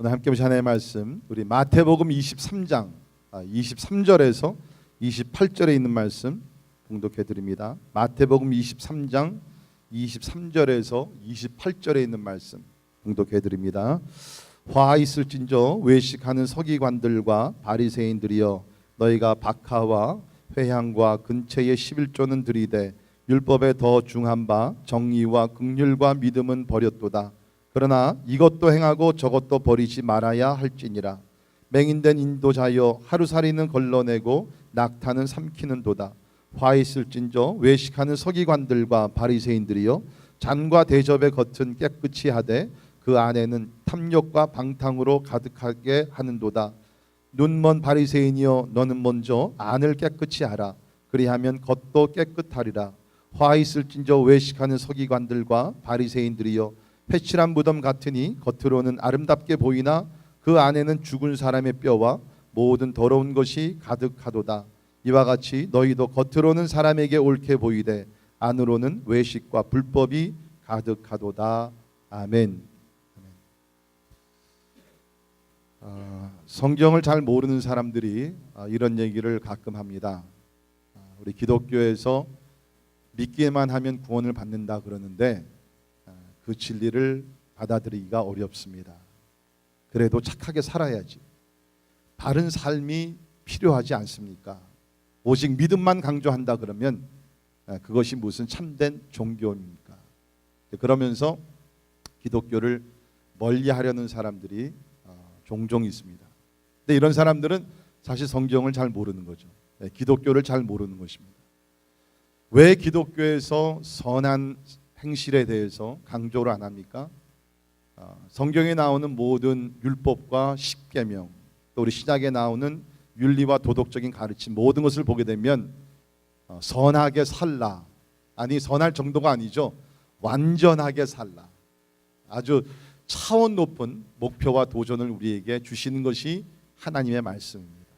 오늘 함께 보신 하나님의 말씀, 우리 마태복음 23장 23절에서 28절에 있는 말씀 봉독해 드립니다. 마태복음 23장 23절에서 28절에 있는 말씀 봉독해 드립니다. 화 있을진저 외식하는 서기관들과 바리새인들이여, 너희가 박하와 회향과 근체의 11조는 들이되 율법에 더 중한 바 정의와 긍휼과 믿음은 버렸도다. 그러나 이것도 행하고 저것도 버리지 말아야 할지니라. 맹인된 인도자여, 하루살이는 걸러내고 낙타는 삼키는도다. 화 있을진저 외식하는 서기관들과 바리새인들이여, 잔과 대접의 겉은 깨끗이 하되 그 안에는 탐욕과 방탕으로 가득하게 하는도다. 눈먼 바리새인이여, 너는 먼저 안을 깨끗이 하라. 그리하면 겉도 깨끗하리라. 화 있을진저 외식하는 서기관들과 바리새인들이여, 회칠한 무덤 같으니 겉으로는 아름답게 보이나 그 안에는 죽은 사람의 뼈와 모든 더러운 것이 가득하도다. 이와 같이 너희도 겉으로는 사람에게 옳게 보이되 안으로는 외식과 불법이 가득하도다. 아멘. 성경을 잘 모르는 사람들이 이런 얘기를 가끔 합니다. 우리 기독교에서 믿기만 하면 구원을 받는다 그러는데 그 진리를 받아들이기가 어렵습니다. 그래도 착하게 살아야지. 바른 삶이 필요하지 않습니까? 오직 믿음만 강조한다 그러면 그것이 무슨 참된 종교입니까? 그러면서 기독교를 멀리하려는 사람들이 종종 있습니다. 근데 이런 사람들은 사실 성경을 잘 모르는 거죠. 기독교를 잘 모르는 것입니다. 왜 기독교에서 선한 행실에 대해서 강조를 안 합니까? 성경에 나오는 모든 율법과 십계명, 또 우리 신약에 나오는 윤리와 도덕적인 가르침, 모든 것을 보게 되면 선하게 살라, 아니 선할 정도가 아니죠, 완전하게 살라, 아주 차원 높은 목표와 도전을 우리에게 주시는 것이 하나님의 말씀입니다.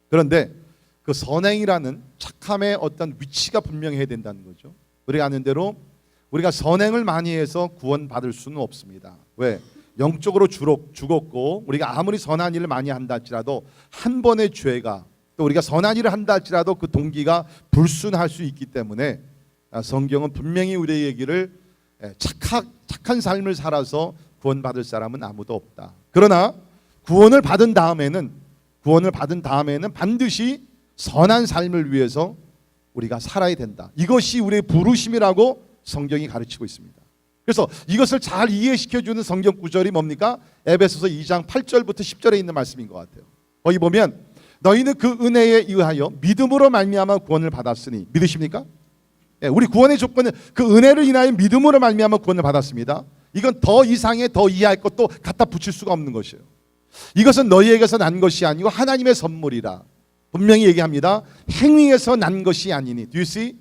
그런데 그 선행이라는 착함의 어떤 위치가 분명해야 된다는 거죠. 우리가 아는 대로 우리가 선행을 많이 해서 구원받을 수는 없습니다. 왜? 영적으로 죽었고 우리가 아무리 선한 일을 많이 한다 할지라도 한 번의 죄가, 또 우리가 선한 일을 한다 할지라도 그 동기가 불순할 수 있기 때문에 성경은 분명히 우리의 얘기를 착한 삶을 살아서 구원받을 사람은 아무도 없다. 그러나 구원을 받은 다음에는 반드시 선한 삶을 위해서 우리가 살아야 된다. 이것이 우리의 부르심이라고 성경이 가르치고 있습니다. 그래서 이것을 잘 이해시켜주는 성경 구절이 뭡니까? 에베소서 2장 8절부터 10절에 있는 말씀인 것 같아요. 거기 보면 너희는 그 은혜에 의하여 믿음으로 말미암아 구원을 받았으니, 믿으십니까? 우리 구원의 조건은 그 은혜를 인하여 믿음으로 말미암아 구원을 받았습니다. 이건 더 이상의 더 이해할 것도 갖다 붙일 수가 없는 것이에요. 이것은 너희에게서 난 것이 아니고 하나님의 선물이라 분명히 얘기합니다. 행위에서 난 것이 아니니. Do you see?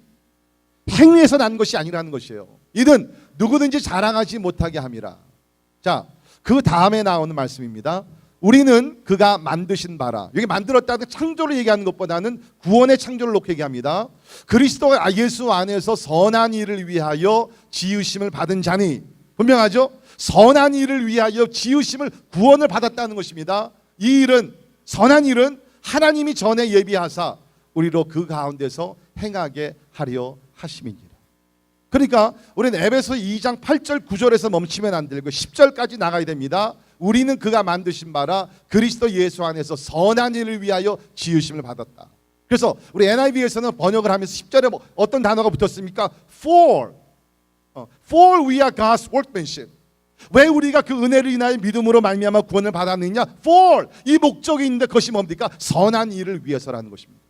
행위에서 난 것이 아니라는 것이에요. 이는 누구든지 자랑하지 못하게 함이라. 자, 그 다음에 나오는 말씀입니다. 우리는 그가 만드신 바라. 여기 만들었다는 창조를 얘기하는 것보다는 구원의 창조를 놓고 얘기합니다. 그리스도 예수 안에서 선한 일을 위하여 지으심을 받은 자니. 분명하죠? 선한 일을 위하여 지으심을, 구원을 받았다는 것입니다. 이 일은, 선한 일은 하나님이 전에 예비하사 우리로 그 가운데서 행하게 하려 하심이니라. 그러니까 우리는 에베소 2장 8절 9절에서 멈추면 안 되고 10절까지 나가야 됩니다. 우리는 그가 만드신 바라 그리스도 예수 안에서 선한 일을 위하여 지으심을 받았다. 그래서 우리 NIV에서는 번역을 하면서 10절에 어떤 단어가 붙었습니까? For we are God's workmanship. 왜 우리가 그 은혜를 인하여 믿음으로 말미암아 구원을 받았느냐? For, 이 목적이 있는데 그것이 뭡니까? 선한 일을 위해서라는 것입니다.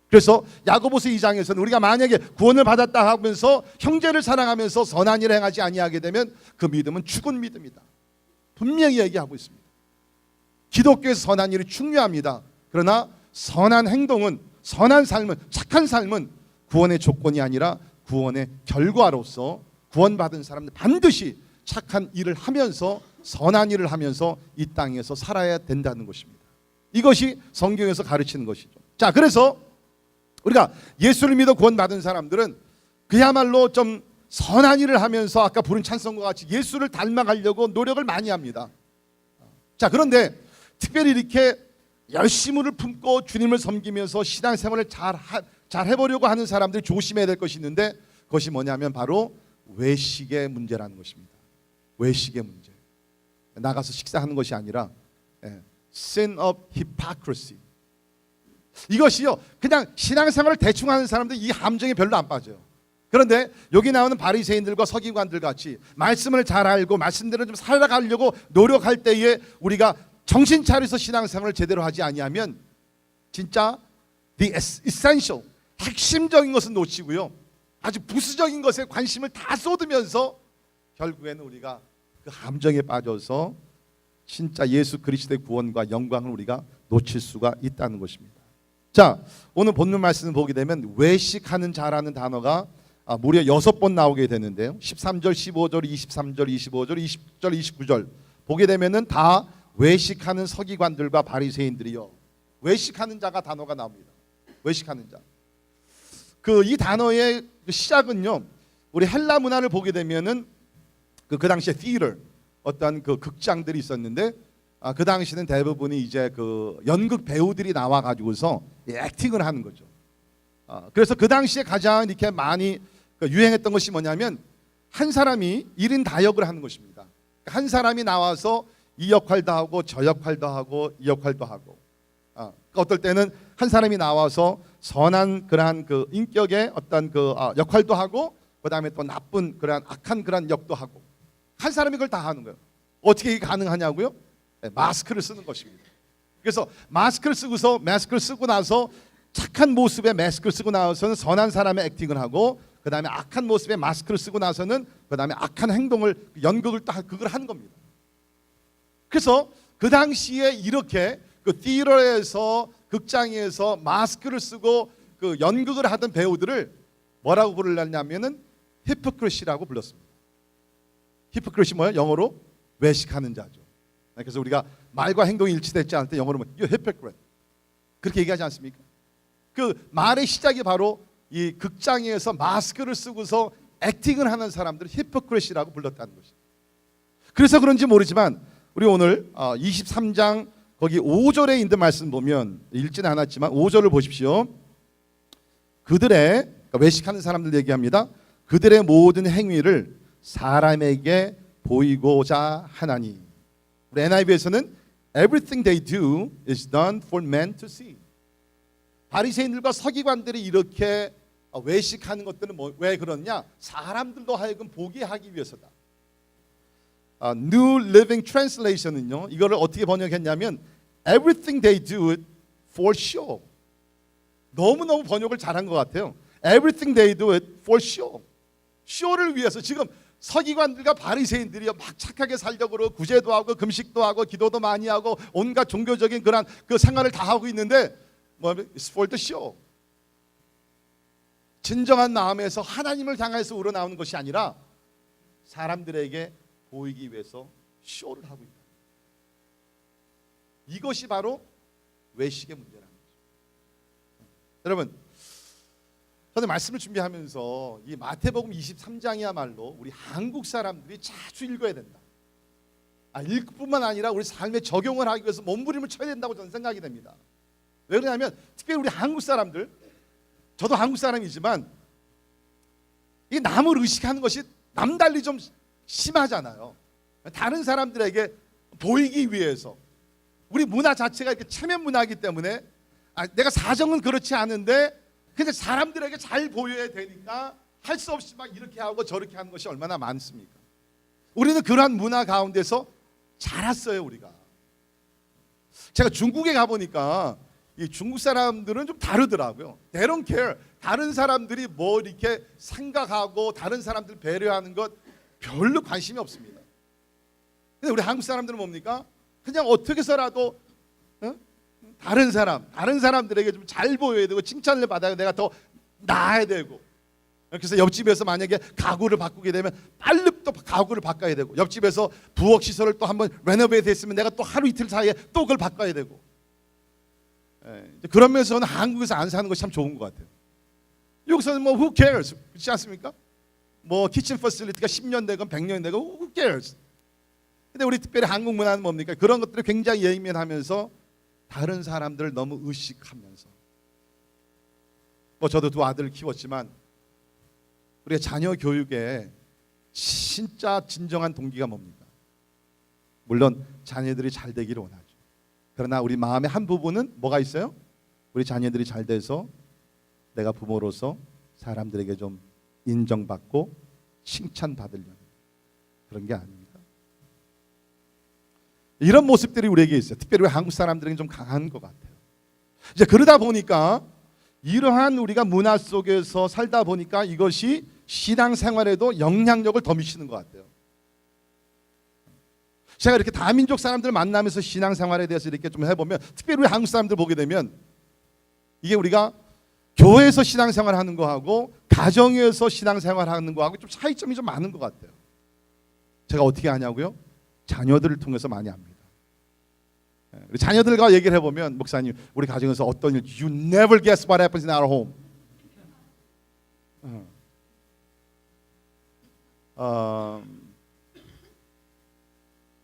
그래서 야고보서 2장에서는 우리가 만약에 구원을 받았다 하면서 형제를 사랑하면서 선한 일을 행하지 아니하게 되면 그 믿음은 죽은 믿음이다. 분명히 얘기하고 있습니다. 기독교에서 선한 일이 중요합니다. 그러나 선한 행동은, 선한 삶은, 착한 삶은 구원의 조건이 아니라 구원의 결과로서 구원받은 사람들 반드시 착한 일을 하면서, 선한 일을 하면서 이 땅에서 살아야 된다는 것입니다. 이것이 성경에서 가르치는 것이죠. 자, 그래서 우리가 예수를 믿어 구원받은 사람들은 그야말로 좀 선한 일을 하면서 아까 부른 찬송과 같이 예수를 닮아가려고 노력을 많이 합니다. 자, 그런데 특별히 이렇게 열심을 품고 주님을 섬기면서 신앙생활을 잘 해보려고 하는 사람들이 조심해야 될 것이 있는데, 그것이 뭐냐면 바로 외식의 문제라는 것입니다. 외식의 문제. 나가서 식사하는 것이 아니라 sin of hypocrisy. 이것이요, 그냥 신앙생활을 대충 하는 사람들 이 함정에 별로 안 빠져요. 그런데 여기 나오는 바리새인들과 서기관들 같이 말씀을 잘 알고 말씀대로 좀 살아가려고 노력할 때에 우리가 정신 차려서 신앙생활을 제대로 하지 아니하면 진짜 the essential, 핵심적인 것은 놓치고요, 아주 부수적인 것에 관심을 다 쏟으면서 결국에는 우리가 그 함정에 빠져서 진짜 예수 그리스도의 구원과 영광을 우리가 놓칠 수가 있다는 것입니다. 자, 오늘 본문 말씀을 보게 되면 외식하는 자라는 단어가 무려 6번 나오게 되는데요. 13절, 15절, 23절, 25절, 20절, 29절 보게 되면은 다 외식하는 서기관들과 바리새인들이요, 외식하는 자가 단어가 나옵니다. 외식하는 자. 이 단어의 시작은요, 우리 헬라 문화를 보게 되면은 그 당시에 theater, 어떤 그 극장들이 있었는데 그 당시는 대부분이 이제 그 연극 배우들이 나와 가지고서 액팅을 하는 거죠. 그래서 그 당시에 가장 이렇게 많이 유행했던 것이 뭐냐면 한 사람이 1인 다역을 하는 것입니다. 한 사람이 나와서 이 역할도 하고 저 역할도 하고 이 역할도 하고, 어떨 때는 한 사람이 나와서 선한 그러한 그 인격의 어떤 그 역할도 하고, 그 다음에 또 나쁜 그러한 악한 그러한 역도 하고, 한 사람이 그걸 다 하는 거예요. 어떻게 이게 가능하냐고요? 마스크를 쓰는 것입니다. 그래서 마스크를 쓰고 나서 착한 모습의 마스크를 쓰고 나서는 선한 사람의 액팅을 하고, 그 다음에 악한 모습의 마스크를 쓰고 나서는 그 다음에 악한 행동을, 연극을 딱 그걸 하는 겁니다. 그래서 그 당시에 이렇게 그 티어에서, 극장에서 마스크를 쓰고 그 연극을 하던 배우들을 뭐라고 부르냐면은 히포크리시라고 불렀습니다. 히포크리시 뭐예요? 영어로 외식하는 자죠. 그래서 우리가 말과 행동이 일치되지 않을 때 영어로 you're hypocrite 그렇게 얘기하지 않습니까? 그 말의 시작이 바로 이 극장에서 마스크를 쓰고서 액팅을 하는 사람들을 히포크리시라고 불렀다는 것이죠. 그래서 그런지 모르지만 우리 오늘 23장 거기 5절에 있는 말씀 보면, 읽지는 않았지만 5절을 보십시오. 그들의, 외식하는 사람들 얘기합니다. 그들의 모든 행위를 사람에게 보이고자 하나니. 우리 NIV에서는 Everything they do is done for men to see. 바리새인들과 서기관들이 이렇게 외식하는 것들은 왜 그러냐? 사람들도 하여금 보게 하기 위해서다. New Living Translation은요, 이거를 어떻게 번역했냐면 Everything they do it for show. 너무너무 번역을 잘한 것 같아요. Everything they do it for show. 쇼를 위해서. 지금 서기관들과 바리새인들이 막 착하게 살려고 그러고 구제도 하고 금식도 하고 기도도 많이 하고 온갖 종교적인 그런 그 생활을 다 하고 있는데 It's for the show. 진정한 마음에서 하나님을 향해서 우러나오는 것이 아니라 사람들에게 보이기 위해서 쇼를 하고 있다. 이것이 바로 외식의 문제라는 거죠. 여러분, 저는 말씀을 준비하면서 이 마태복음 23장이야말로 우리 한국 사람들이 자주 읽어야 된다. 읽을 뿐만 아니라 우리 삶에 적용을 하기 위해서 몸부림을 쳐야 된다고 저는 생각이 됩니다. 왜 그러냐면 특별히 우리 한국 사람들, 저도 한국 사람이지만 이 남을 의식하는 것이 남달리 좀 심하잖아요. 다른 사람들에게 보이기 위해서. 우리 문화 자체가 이렇게 체면 문화이기 때문에 내가 사정은 그렇지 않은데 근데 사람들에게 잘 보여야 되니까 할 수 없이 막 이렇게 하고 저렇게 하는 것이 얼마나 많습니까? 우리는 그러한 문화 가운데서 자랐어요. 우리가. 제가 중국에 가보니까 이 중국 사람들은 좀 다르더라고요. They don't care. 다른 사람들이 뭐 이렇게 생각하고 다른 사람들 배려하는 것 별로 관심이 없습니다. 근데 우리 한국 사람들은 뭡니까? 그냥 어떻게 해서라도 다른 사람들에게 좀 잘 보여야 되고 칭찬을 받아야 내가 더 나아야 되고. 그래서 옆집에서 만약에 가구를 바꾸게 되면 빨리 또 가구를 바꿔야 되고, 옆집에서 부엌 시설을 또 한번 레노베이트 했으면 내가 또 하루 이틀 사이에 또 그걸 바꿔야 되고. 그런 면에서는 한국에서 안 사는 것이 참 좋은 것 같아요. 여기서는 뭐 who cares 그렇지 않습니까? 뭐 키친 퍼실리티가 10년 되건 100년 되건 who cares. 근데 우리 특별히 한국 문화는 뭡니까? 그런 것들이 굉장히 예민하면서 다른 사람들을 너무 의식하면서, 뭐 저도 두 아들을 키웠지만 우리가 자녀 교육에 진짜 진정한 동기가 뭡니까? 물론 자녀들이 잘 되기를 원하죠. 그러나 우리 마음의 한 부분은 뭐가 있어요? 우리 자녀들이 잘 돼서 내가 부모로서 사람들에게 좀 인정받고 칭찬받으려는 그런 게 아닙니까? 이런 모습들이 우리에게 있어요. 특별히 한국 사람들에게 좀 강한 것 같아요. 이제 그러다 보니까 이러한 우리가 문화 속에서 살다 보니까 이것이 신앙생활에도 영향력을 더 미치는 것 같아요. 제가 이렇게 다민족 사람들 만나면서 신앙생활에 대해서 이렇게 좀 해보면, 특별히 우리 한국 사람들 보게 되면 이게 우리가 교회에서 신앙생활 하는 거하고 가정에서 신앙생활 하는 거하고 좀 차이점이 좀 많은 것 같아요. 제가 어떻게 하냐고요? 자녀들을 통해서 많이 합니다. 우리 자녀들과 얘기를 해보면, 목사님 우리 가정에서 어떤 일, You never guess what happens in our home.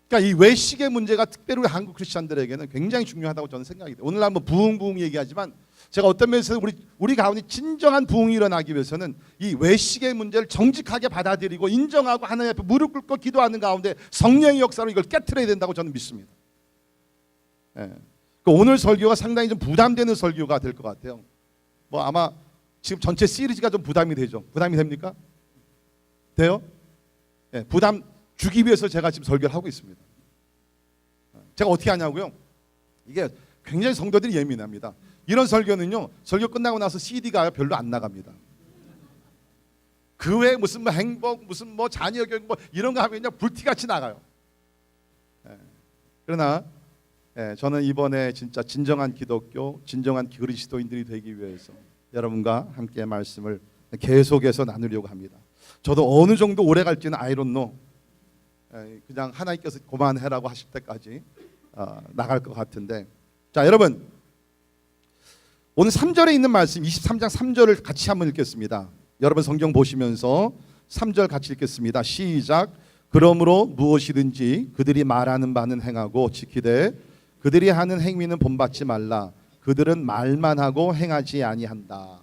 그러니까 이 외식의 문제가 특별히 우리 한국 크리스천들에게는 굉장히 중요하다고 저는 생각이 돼요. 오늘 한번 부흥 얘기하지만 제가 어떤 면에서 우리 가운데 진정한 부흥이 일어나기 위해서는 이 외식의 문제를 정직하게 받아들이고 인정하고 하나님 앞에 무릎 꿇고 기도하는 가운데 성령의 역사로 이걸 깨트려야 된다고 저는 믿습니다. 예. 오늘 설교가 상당히 좀 부담되는 설교가 될 것 같아요. 뭐 아마 지금 전체 시리즈가 좀 부담이 되죠. 부담이 됩니까? 돼요? 예, 부담 주기 위해서 제가 지금 설교를 하고 있습니다. 제가 어떻게 하냐고요? 이게 굉장히 성도들이 예민합니다. 이런 설교는요, 설교 끝나고 나서 CD가 별로 안 나갑니다. 그 외에 무슨 뭐 행복, 무슨 뭐 자녀 교육 뭐 이런 거 하면 그냥 불티같이 나가요. 예. 그러나 저는 이번에 진짜 진정한 기독교, 진정한 그리스도인들이 되기 위해서 여러분과 함께 말씀을 계속해서 나누려고 합니다. 저도 어느 정도 오래 갈지는 I don't know. 그냥 하나님께서 그만해라고 하실 때까지 나갈 것 같은데, 자 여러분, 오늘 3절에 있는 말씀 23장 3절을 같이 한번 읽겠습니다. 여러분 성경 보시면서 3절 같이 읽겠습니다. 시작. 그러므로 무엇이든지 그들이 말하는 바는 행하고 지키되 그들이 하는 행위는 본받지 말라. 그들은 말만 하고 행하지 아니한다.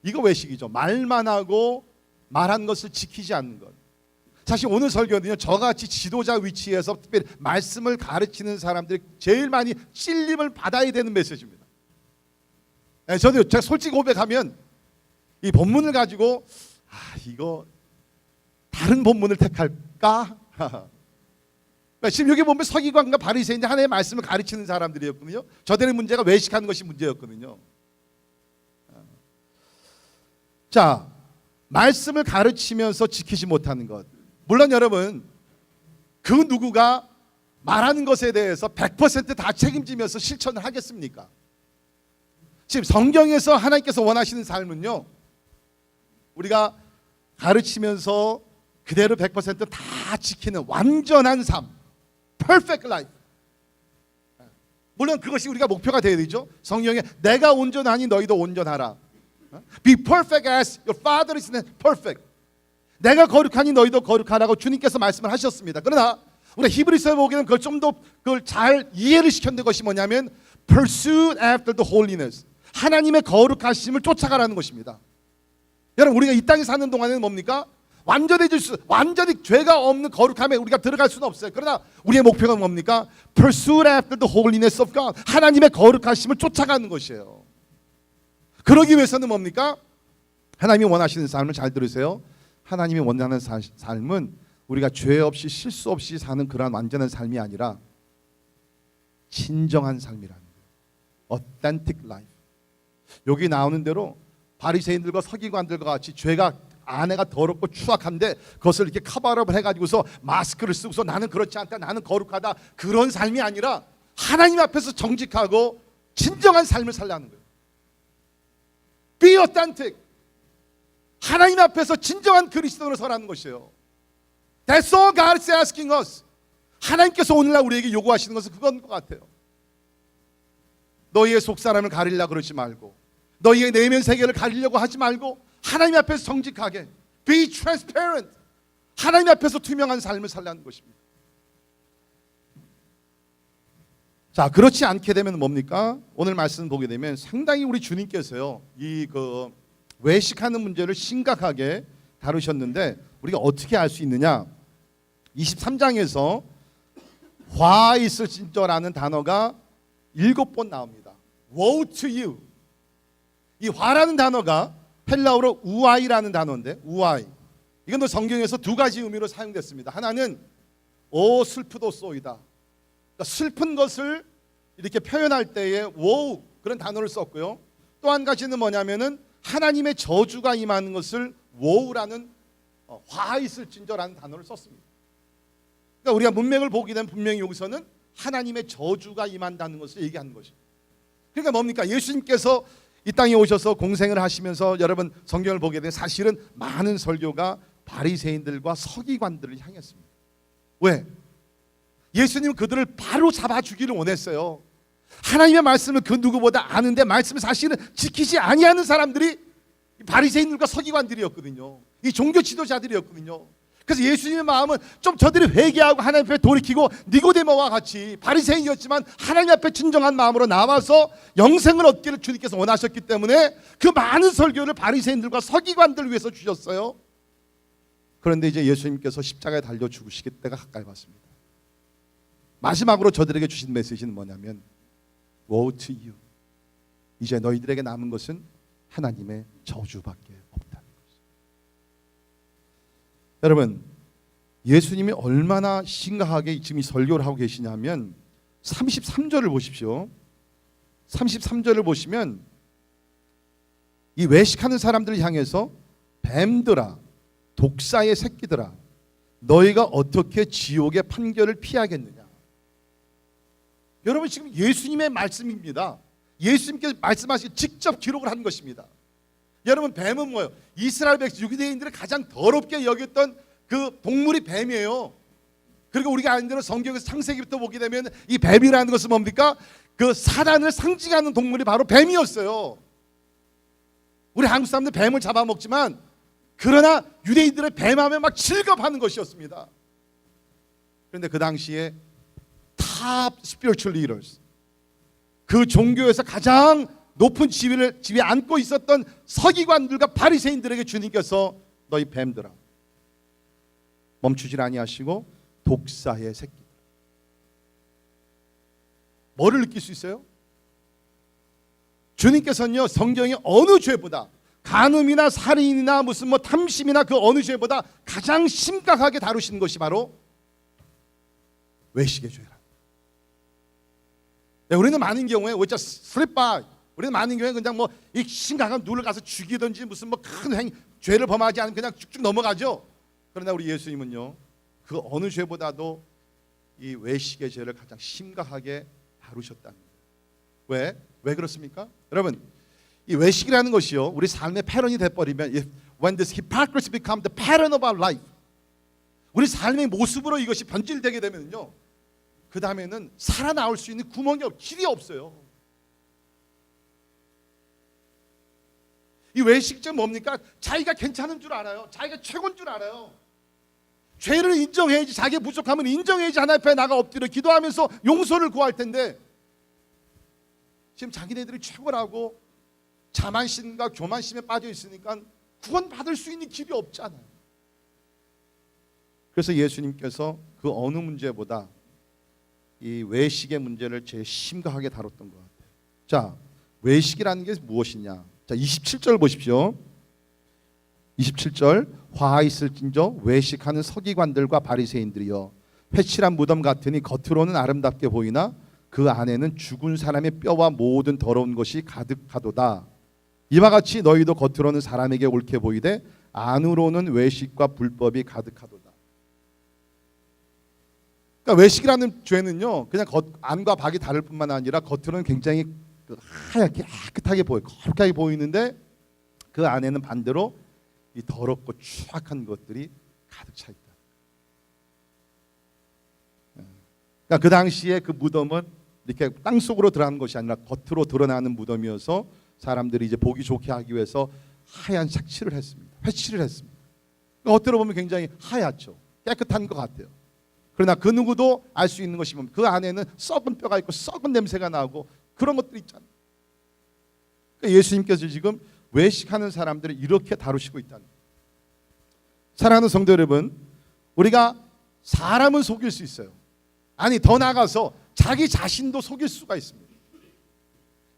이거 외식이죠. 말만 하고 말한 것을 지키지 않는 것. 사실 오늘 설교는요, 저같이 지도자 위치에서 특별히 말씀을 가르치는 사람들이 제일 많이 찔림을 받아야 되는 메시지입니다. 저도 제가 솔직히 고백하면 이 본문을 가지고 이거 다른 본문을 택할까? 지금 여기 보면 서기관과 바리새인들 하나님의 말씀을 가르치는 사람들이었거든요. 저들의 문제가 외식하는 것이 문제였거든요. 자, 말씀을 가르치면서 지키지 못하는 것. 물론 여러분, 그 누구가 말하는 것에 대해서 100% 다 책임지면서 실천을 하겠습니까? 지금 성경에서 하나님께서 원하시는 삶은요, 우리가 가르치면서 그대로 100%다 지키는 완전한 삶, perfect life. 물론 그것이 우리가 목표가 되어야 되죠. 성경에 내가 온전하니 너희도 온전하라. Be perfect as your Father is perfect. 내가 거룩하니 너희도 거룩하라고 주님께서 말씀을 하셨습니다. 그러나 우리가 히브리서에 보기에는 그걸 좀 더 그걸 잘 이해를 시켰는 것이 뭐냐면 Pursue after the holiness. 하나님의 거룩하심을 쫓아가라는 것입니다. 여러분, 우리가 이 땅에 사는 동안에는 뭡니까? 완전히 죄가 없는 거룩함에 우리가 들어갈 수는 없어요. 그러나 우리의 목표가 뭡니까? Pursue after the holiness of God. 하나님의 거룩하심을 쫓아가는 것이에요. 그러기 위해서는 뭡니까? 하나님이 원하시는 삶을 잘 들으세요. 하나님이 원하는 삶은 우리가 죄 없이 실수 없이 사는 그러한 완전한 삶이 아니라 진정한 삶이라는 거예요. Authentic life. 여기 나오는 대로 바리새인들과 서기관들과 같이 죄가 안에가 더럽고 추악한데 그것을 이렇게 커버업을 해가지고서 마스크를 쓰고서 나는 그렇지 않다, 나는 거룩하다, 그런 삶이 아니라 하나님 앞에서 정직하고 진정한 삶을 살라는 거예요. Be authentic. 하나님 앞에서 진정한 그리스도로 서라는 것이에요. That's all God is asking us. 하나님께서 오늘날 우리에게 요구하시는 것은 그건 것 같아요. 너희의 속사람을 가리려 그러지 말고, 너희의 내면 세계를 가리려고 하지 말고, 하나님 앞에서 정직하게 Be transparent. 하나님 앞에서 투명한 삶을 살라는 것입니다. 자, 그렇지 않게 되면 뭡니까? 오늘 말씀 보게 되면 상당히 우리 주님께서요, 이 외식하는 문제를 심각하게 다루셨는데 우리가 어떻게 알 수 있느냐? 23장에서 화 있을진저라는 단어가 7번 나옵니다. Woe to you. 이 화라는 단어가 헬라어로 우아이라는 단어인데, 우아이. 이건 성경에서 두 가지 의미로 사용됐습니다. 하나는 오 슬프도소이다. 그러니까 슬픈 것을 이렇게 표현할 때에 woe 그런 단어를 썼고요. 또 한 가지는 뭐냐면은 하나님의 저주가 임하는 것을 woe라는 화 있을진저라는 단어를 썼습니다. 그러니까 우리가 문맥을 보게 되면 분명히 여기서는 하나님의 저주가 임한다는 것을 얘기하는 것입니다. 그러니까 뭡니까? 예수님께서 이 땅에 오셔서 공생을 하시면서 여러분 성경을 보게 되면 사실은 많은 설교가 바리새인들과 서기관들을 향했습니다. 왜? 예수님은 그들을 바로 잡아주기를 원했어요. 하나님의 말씀을 그 누구보다 아는데 말씀을 사실은 지키지 아니하는 사람들이 바리새인들과 서기관들이었거든요. 이 종교 지도자들이었거든요. 그래서 예수님의 마음은 좀 저들이 회개하고 하나님 앞에 돌이키고 니고데모와 같이 바리새인이었지만 하나님 앞에 진정한 마음으로 나와서 영생을 얻기를 주님께서 원하셨기 때문에 그 많은 설교를 바리새인들과 서기관들을 위해서 주셨어요. 그런데 이제 예수님께서 십자가에 달려 죽으시기 때가 가까이 왔습니다. 마지막으로 저들에게 주신 메시지는 뭐냐면 Woe to you. 이제 너희들에게 남은 것은 하나님의 저주밖에 없다는 것입니다. 여러분, 예수님이 얼마나 심각하게 지금 이 설교를 하고 계시냐면 33절을 보십시오. 33절을 보시면 이 외식하는 사람들을 향해서 뱀들아, 독사의 새끼들아, 너희가 어떻게 지옥의 판결을 피하겠느냐. 여러분, 지금 예수님의 말씀입니다. 예수님께서 말씀하시고 직접 기록을 한 것입니다. 여러분, 뱀은 뭐예요? 이스라엘 백성 유대인들을 가장 더럽게 여겼던 그 동물이 뱀이에요. 그리고 우리가 아는 대로 성경에서 창세기부터 보게 되면 이 뱀이라는 것은 뭡니까? 그 사단을 상징하는 동물이 바로 뱀이었어요. 우리 한국 사람들 뱀을 잡아먹지만 그러나 유대인들의 뱀하면 막 즐겁하는 것이었습니다. 그런데 그 당시에 top spiritual leaders, 그 종교에서 가장 높은 지위에 앉고 있었던 서기관들과 바리새인들에게 주님께서 너희 뱀들아, 멈추질 아니하시고 독사의 새끼들. 뭐를 느낄 수 있어요? 주님께서는요, 성경의 어느 죄보다, 간음이나 살인이나 무슨 뭐 탐심이나 그 어느 죄보다 가장 심각하게 다루시는 것이 바로 외식의 죄라. 네, 우리는 많은 경우에 we just slip by. 우리는 많은 경우에 그냥 뭐 이 심각한 누를 가서 죽이든지 무슨 뭐 큰 죄를 범하지 않으면 그냥 쭉쭉 넘어가죠. 그러나 우리 예수님은요, 그 어느 죄보다도 이 외식의 죄를 가장 심각하게 다루셨다는 거예요. 왜 그렇습니까? 여러분, 이 외식이라는 것이요, 우리 삶의 패런이 돼버리면, when this hypocrisy becomes the pattern of our life, 우리 삶의 모습으로 이것이 변질되게 되면요, 그 다음에는 살아나올 수 있는 구멍이 길이 없어요. 이 외식죄는 뭡니까? 자기가 괜찮은 줄 알아요. 자기가 최고인 줄 알아요. 죄를 인정해야지, 자기 부족함을 인정해야지 하나님 앞에 나가 엎드려 기도하면서 용서를 구할 텐데, 지금 자기네들이 최고라고 자만심과 교만심에 빠져 있으니까 구원받을 수 있는 길이 없잖아요. 그래서 예수님께서 그 어느 문제보다 이 외식의 문제를 제일 심각하게 다뤘던 것 같아요. 자, 외식이라는 게 무엇이냐? 자, 27절 보십시오. 27절, 화 있을진저 외식하는 서기관들과 바리새인들이여, 회칠한 무덤 같으니 겉으로는 아름답게 보이나 그 안에는 죽은 사람의 뼈와 모든 더러운 것이 가득하도다. 이와 같이 너희도 겉으로는 사람에게 옳게 보이되 안으로는 외식과 불법이 가득하도다. 그러니까 외식이라는 죄는요, 그냥 안과 밖이 다를 뿐만 아니라 겉으로는 굉장히 하얗게 깨끗하게 보여요. 거룩하게 보이는데 그 안에는 반대로 이 더럽고 추악한 것들이 가득 차 있다. 그러니까 그 당시에 그 무덤은 이렇게 땅 속으로 들어가는 것이 아니라 겉으로 드러나는 무덤이어서 사람들이 이제 보기 좋게 하기 위해서 하얀 색칠을 했습니다. 회칠을 했습니다. 그러니까 겉으로 보면 굉장히 하얗죠. 깨끗한 것 같아요. 그러나 그 누구도 알 수 있는 것이 뭡니까? 그 안에는 썩은 뼈가 있고 썩은 냄새가 나고 그런 것들이 있잖아요. 그러니까 예수님께서 지금 외식하는 사람들을 이렇게 다루시고 있다는 거예요. 사랑하는 성도 여러분, 우리가 사람은 속일 수 있어요. 아니 더 나아가서 자기 자신도 속일 수가 있습니다.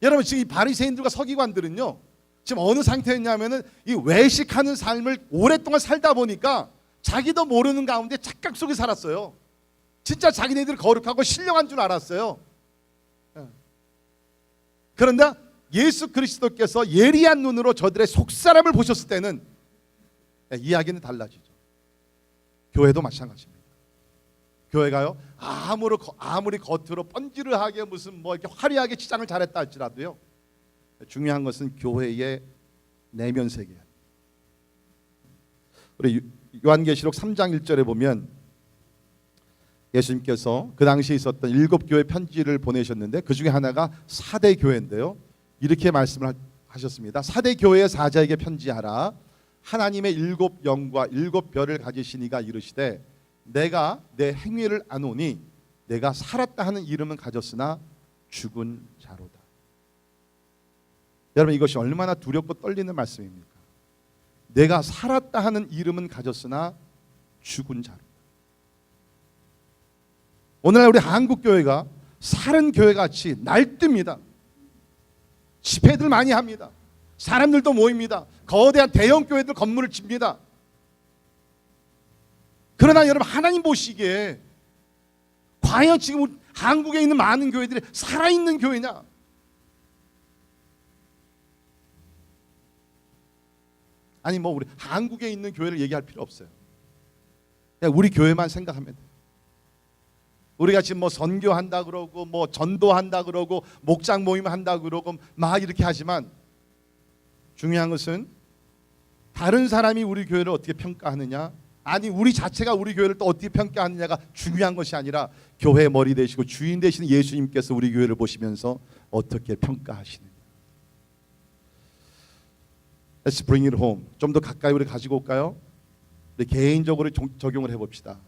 여러분 지금 이 바리새인들과 서기관들은요 지금 어느 상태였냐면은 이 외식하는 삶을 오랫동안 살다 보니까 자기도 모르는 가운데 착각 속에 살았어요. 진짜 자기네들 거룩하고 신령한 줄 알았어요. 그런데 예수 그리스도께서 예리한 눈으로 저들의 속사람을 보셨을 때는 이야기는 달라지죠. 교회도 마찬가지입니다. 교회가요 아무리 겉으로 번지르하게 무슨 뭐 이렇게 화려하게 치장을 잘했다 할지라도요 중요한 것은 교회의 내면 세계예요. 우리 요한계시록 3장 1절에 보면 예수님께서 그 당시에 있었던 7교회 편지를 보내셨는데 그 중에 하나가 사대 교회인데요. 이렇게 말씀을 하셨습니다. 사대 교회의 사자에게 편지하라. 하나님의 7영과 7별을 가지시니가 이르시되 내가 내 행위를 아노니 내가 살았다 하는 이름은 가졌으나 죽은 자로다. 여러분 이것이 얼마나 두렵고 떨리는 말씀입니까? 내가 살았다 하는 이름은 가졌으나 죽은 자로다. 오늘날 우리 한국교회가 살은 교회같이 날뜁니다. 집회들 많이 합니다. 사람들도 모입니다. 거대한 대형 교회들 건물을 집니다. 그러나 여러분 하나님 보시기에 과연 지금 한국에 있는 많은 교회들이 살아있는 교회냐? 아니 뭐 우리 한국에 있는 교회를 얘기할 필요 없어요. 그냥 우리 교회만 생각하면 돼요. 우리가 지금 뭐 선교한다 그러고 뭐 전도한다 그러고 목장 모임 한다 그러고 막 이렇게 하지만 중요한 것은 다른 사람이 우리 교회를 어떻게 평가하느냐, 아니 우리 자체가 우리 교회를 또 어떻게 평가하느냐가 중요한 것이 아니라 교회의 머리 되시고 주인 되시는 예수님께서 우리 교회를 보시면서 어떻게 평가하시느냐. Let's bring it home. 좀 더 가까이 우리 가지고 올까요? 우리 개인적으로 적용을 해봅시다.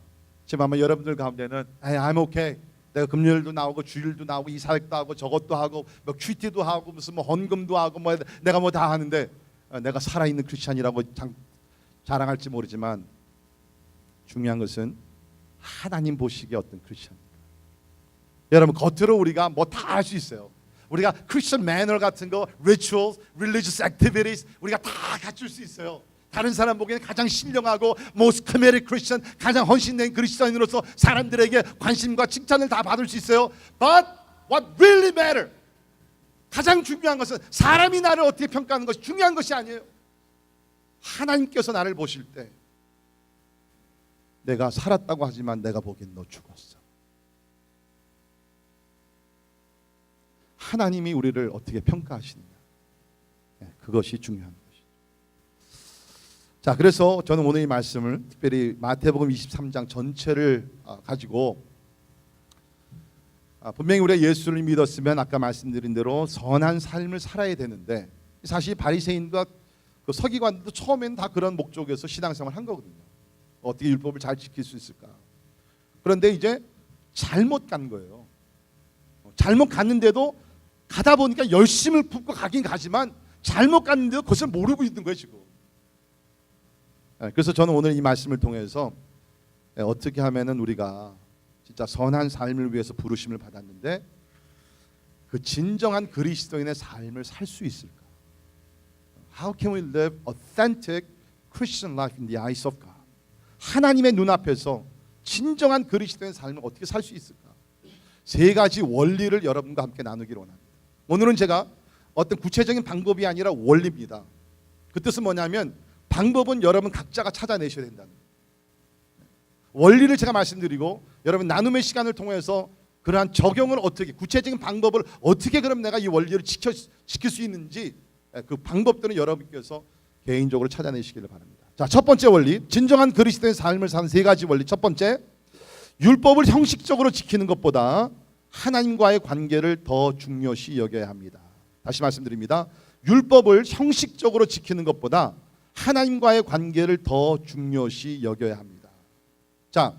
지금 아마 여러분들 가운데는 I'm okay. 내가 금요일도 나오고 주일도 나오고 이사회도 하고 저것도 하고 뭐 큐티도 하고 무슨 뭐 헌금도 하고 뭐 내가 뭐 다 하는데 내가 살아있는 크리스찬이라고 자랑할지 모르지만 중요한 것은 하나님 보시기에 어떤 크리스찬입니까? 여러분 겉으로 우리가 뭐 다 할 수 있어요. 우리가 크리스천 매너 같은 거, rituals, religious activities 우리가 다 갖출 수 있어요. 다른 사람 보기에는 가장 신령하고 most committed Christian, 가장 헌신된 그리스도인으로서 사람들에게 관심과 칭찬을 다 받을 수 있어요. But what really matter? 가장 중요한 것은 사람이 나를 어떻게 평가하는 것이 중요한 것이 아니에요. 하나님께서 나를 보실 때 내가 살았다고 하지만 내가 보기엔 너 죽었어. 하나님이 우리를 어떻게 평가하시느냐, 그것이 중요한 것이죠. 자, 그래서 저는 오늘 이 말씀을 특별히 마태복음 23장 전체를 가지고 분명히 우리가 예수를 믿었으면 아까 말씀드린 대로 선한 삶을 살아야 되는데 사실 바리새인과 그 서기관들도 처음에는 다 그런 목적에서 신앙생활을 한 거거든요. 어떻게 율법을 잘 지킬 수 있을까? 그런데 이제 잘못 간 거예요. 잘못 갔는데도 가다 보니까 열심을 품고 가긴 가지만 잘못 갔는데도 그것을 모르고 있는 거예요 지금. 그래서 저는 오늘 이 말씀을 통해서 어떻게 하면은 우리가 진짜 선한 삶을 위해서 부르심을 받았는데 그 진정한 그리스도인의 삶을 살 수 있을까? How can we live authentic Christian life in the eyes of God? 하나님의 눈앞에서 진정한 그리스도인의 삶을 어떻게 살 수 있을까? 세 가지 원리를 여러분과 함께 나누기를 원합니다. 오늘은 제가 어떤 구체적인 방법이 아니라 원리입니다. 그 뜻은 뭐냐면 방법은 여러분 각자가 찾아내셔야 된다는 거예요. 원리를 제가 말씀드리고 여러분 나눔의 시간을 통해서 그러한 적용을 어떻게, 구체적인 방법을 어떻게 그럼 내가 이 원리를 지킬 수 있는지 그 방법들은 여러분께서 개인적으로 찾아내시기를 바랍니다. 자, 첫 번째 원리, 진정한 그리스도의 삶을 사는 세 가지 원리. 첫 번째, 율법을 형식적으로 지키는 것보다 하나님과의 관계를 더 중요시 여겨야 합니다. 다시 말씀드립니다. 율법을 형식적으로 지키는 것보다 하나님과의 관계를 더 중요시 여겨야 합니다. 자,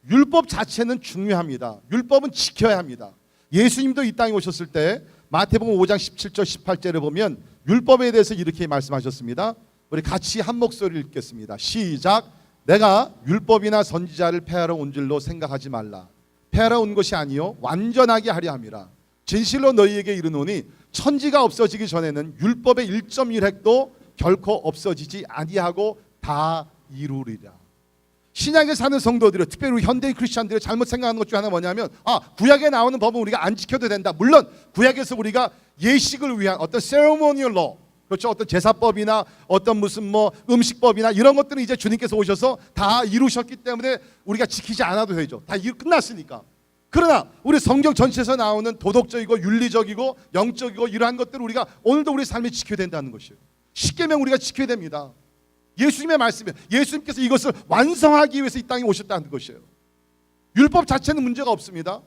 율법 자체는 중요합니다. 율법은 지켜야 합니다. 예수님도 이 땅에 오셨을 때 마태복음 5장 17절 18절을 보면 율법에 대해서 이렇게 말씀하셨습니다. 우리 같이 한 목소리를 읽겠습니다. 시작. 내가 율법이나 선지자를 폐하러 온 줄로 생각하지 말라. 폐하러 온 것이 아니요 완전하게 하려 함이라. 진실로 너희에게 이르노니 천지가 없어지기 전에는 율법의 1.1획도 결코 없어지지 아니하고 다 이루리라. 신약에 사는 성도들이, 특별히 우리 현대인 크리스찬들이 잘못 생각하는 것 중 하나 뭐냐면, 구약에 나오는 법은 우리가 안 지켜도 된다. 물론 구약에서 우리가 예식을 위한 어떤 세레모니얼 로, 그렇죠, 어떤 제사법이나 어떤 무슨 뭐 음식법이나 이런 것들은 이제 주님께서 오셔서 다 이루셨기 때문에 우리가 지키지 않아도 되죠. 다 끝났으니까. 그러나 우리 성경 전체에서 나오는 도덕적이고 윤리적이고 영적이고 이러한 것들을 우리가 오늘도 우리 삶에 지켜야 된다는 것이에요. 십계명 우리가 지켜야 됩니다. 예수님의 말씀이에요. 예수님께서 이것을 완성하기 위해서 이 땅에 오셨다는 것이에요. 율법 자체는 문제가 없습니다.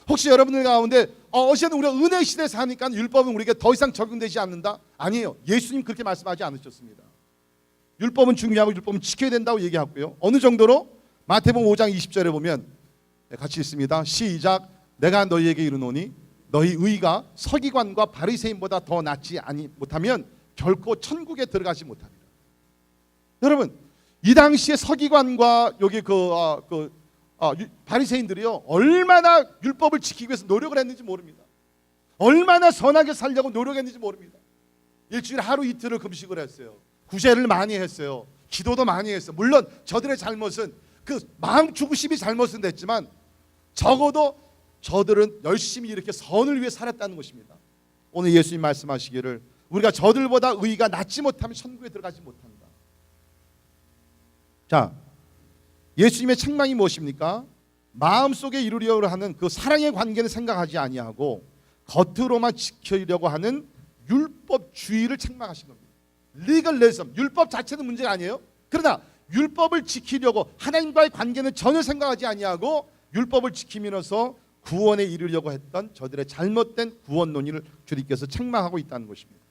혹시 여러분들 가운데 어제는 우리가 은혜 시대에 사니까 율법은 우리에게 더 이상 적용되지 않는다? 아니에요. 예수님 그렇게 말씀하지 않으셨습니다. 율법은 중요하고 율법은 지켜야 된다고 얘기하고요. 어느 정도로? 마태복음 5장 20절에 보면 같이 있습니다. 시작. 내가 너희에게 이르노니 너희 의가 서기관과 바리새인보다 더 낫지 못하면 결코 천국에 들어가지 못하리라. 여러분, 이 당시에 서기관과 여기 바리새인들이요 얼마나 율법을 지키기 위해서 노력을 했는지 모릅니다. 얼마나 선하게 살려고 노력했는지 모릅니다. 일주일에 하루 이틀을 금식을 했어요. 구제를 많이 했어요. 기도도 많이 했어요. 물론 저들의 잘못은 그 마음 중심이 잘못은 됐지만 적어도 저들은 열심히 이렇게 선을 위해 살았다는 것입니다. 오늘 예수님 말씀하시기를 우리가 저들보다 의가 낫지 못하면 천국에 들어가지 못한다. 자, 예수님의 책망이 무엇입니까? 마음속에 이루려고 하는 그 사랑의 관계는 생각하지 아니하고 겉으로만 지키려고 하는 율법주의를 책망하신 겁니다. 리걸리즘, 율법 자체는 문제가 아니에요. 그러나 율법을 지키려고 하나님과의 관계는 전혀 생각하지 아니하고 율법을 지키면서 구원에 이르려고 했던 저들의 잘못된 구원 논의를 주님께서 책망하고 있다는 것입니다.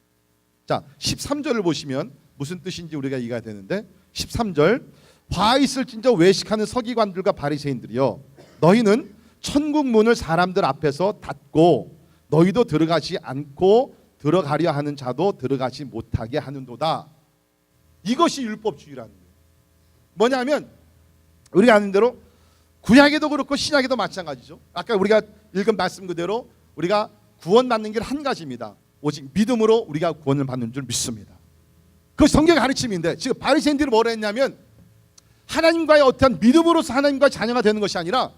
자, 13절을 보시면 무슨 뜻인지 우리가 이해가 되는데 13절 화 있을진저 외식하는 서기관들과 바리새인들이여 너희는 천국 문을 사람들 앞에서 닫고 너희도 들어가지 않고 들어가려 하는 자도 들어가지 못하게 하는도다. 이것이 율법주의라는 거예요. 뭐냐면 우리가 아는 대로 구약에도 그렇고 신약에도 마찬가지죠. 아까 우리가 읽은 말씀 그대로 우리가 구원받는 길 한 가지입니다. 오직 믿음으로 우리가 구원을 받는 줄 믿습니다. 그 성경의 가르침인데 지금 바리새인들이 뭐라 했냐면 하나님과의 어떠한 믿음으로서 하나님과 자녀가 되는 것이 아니라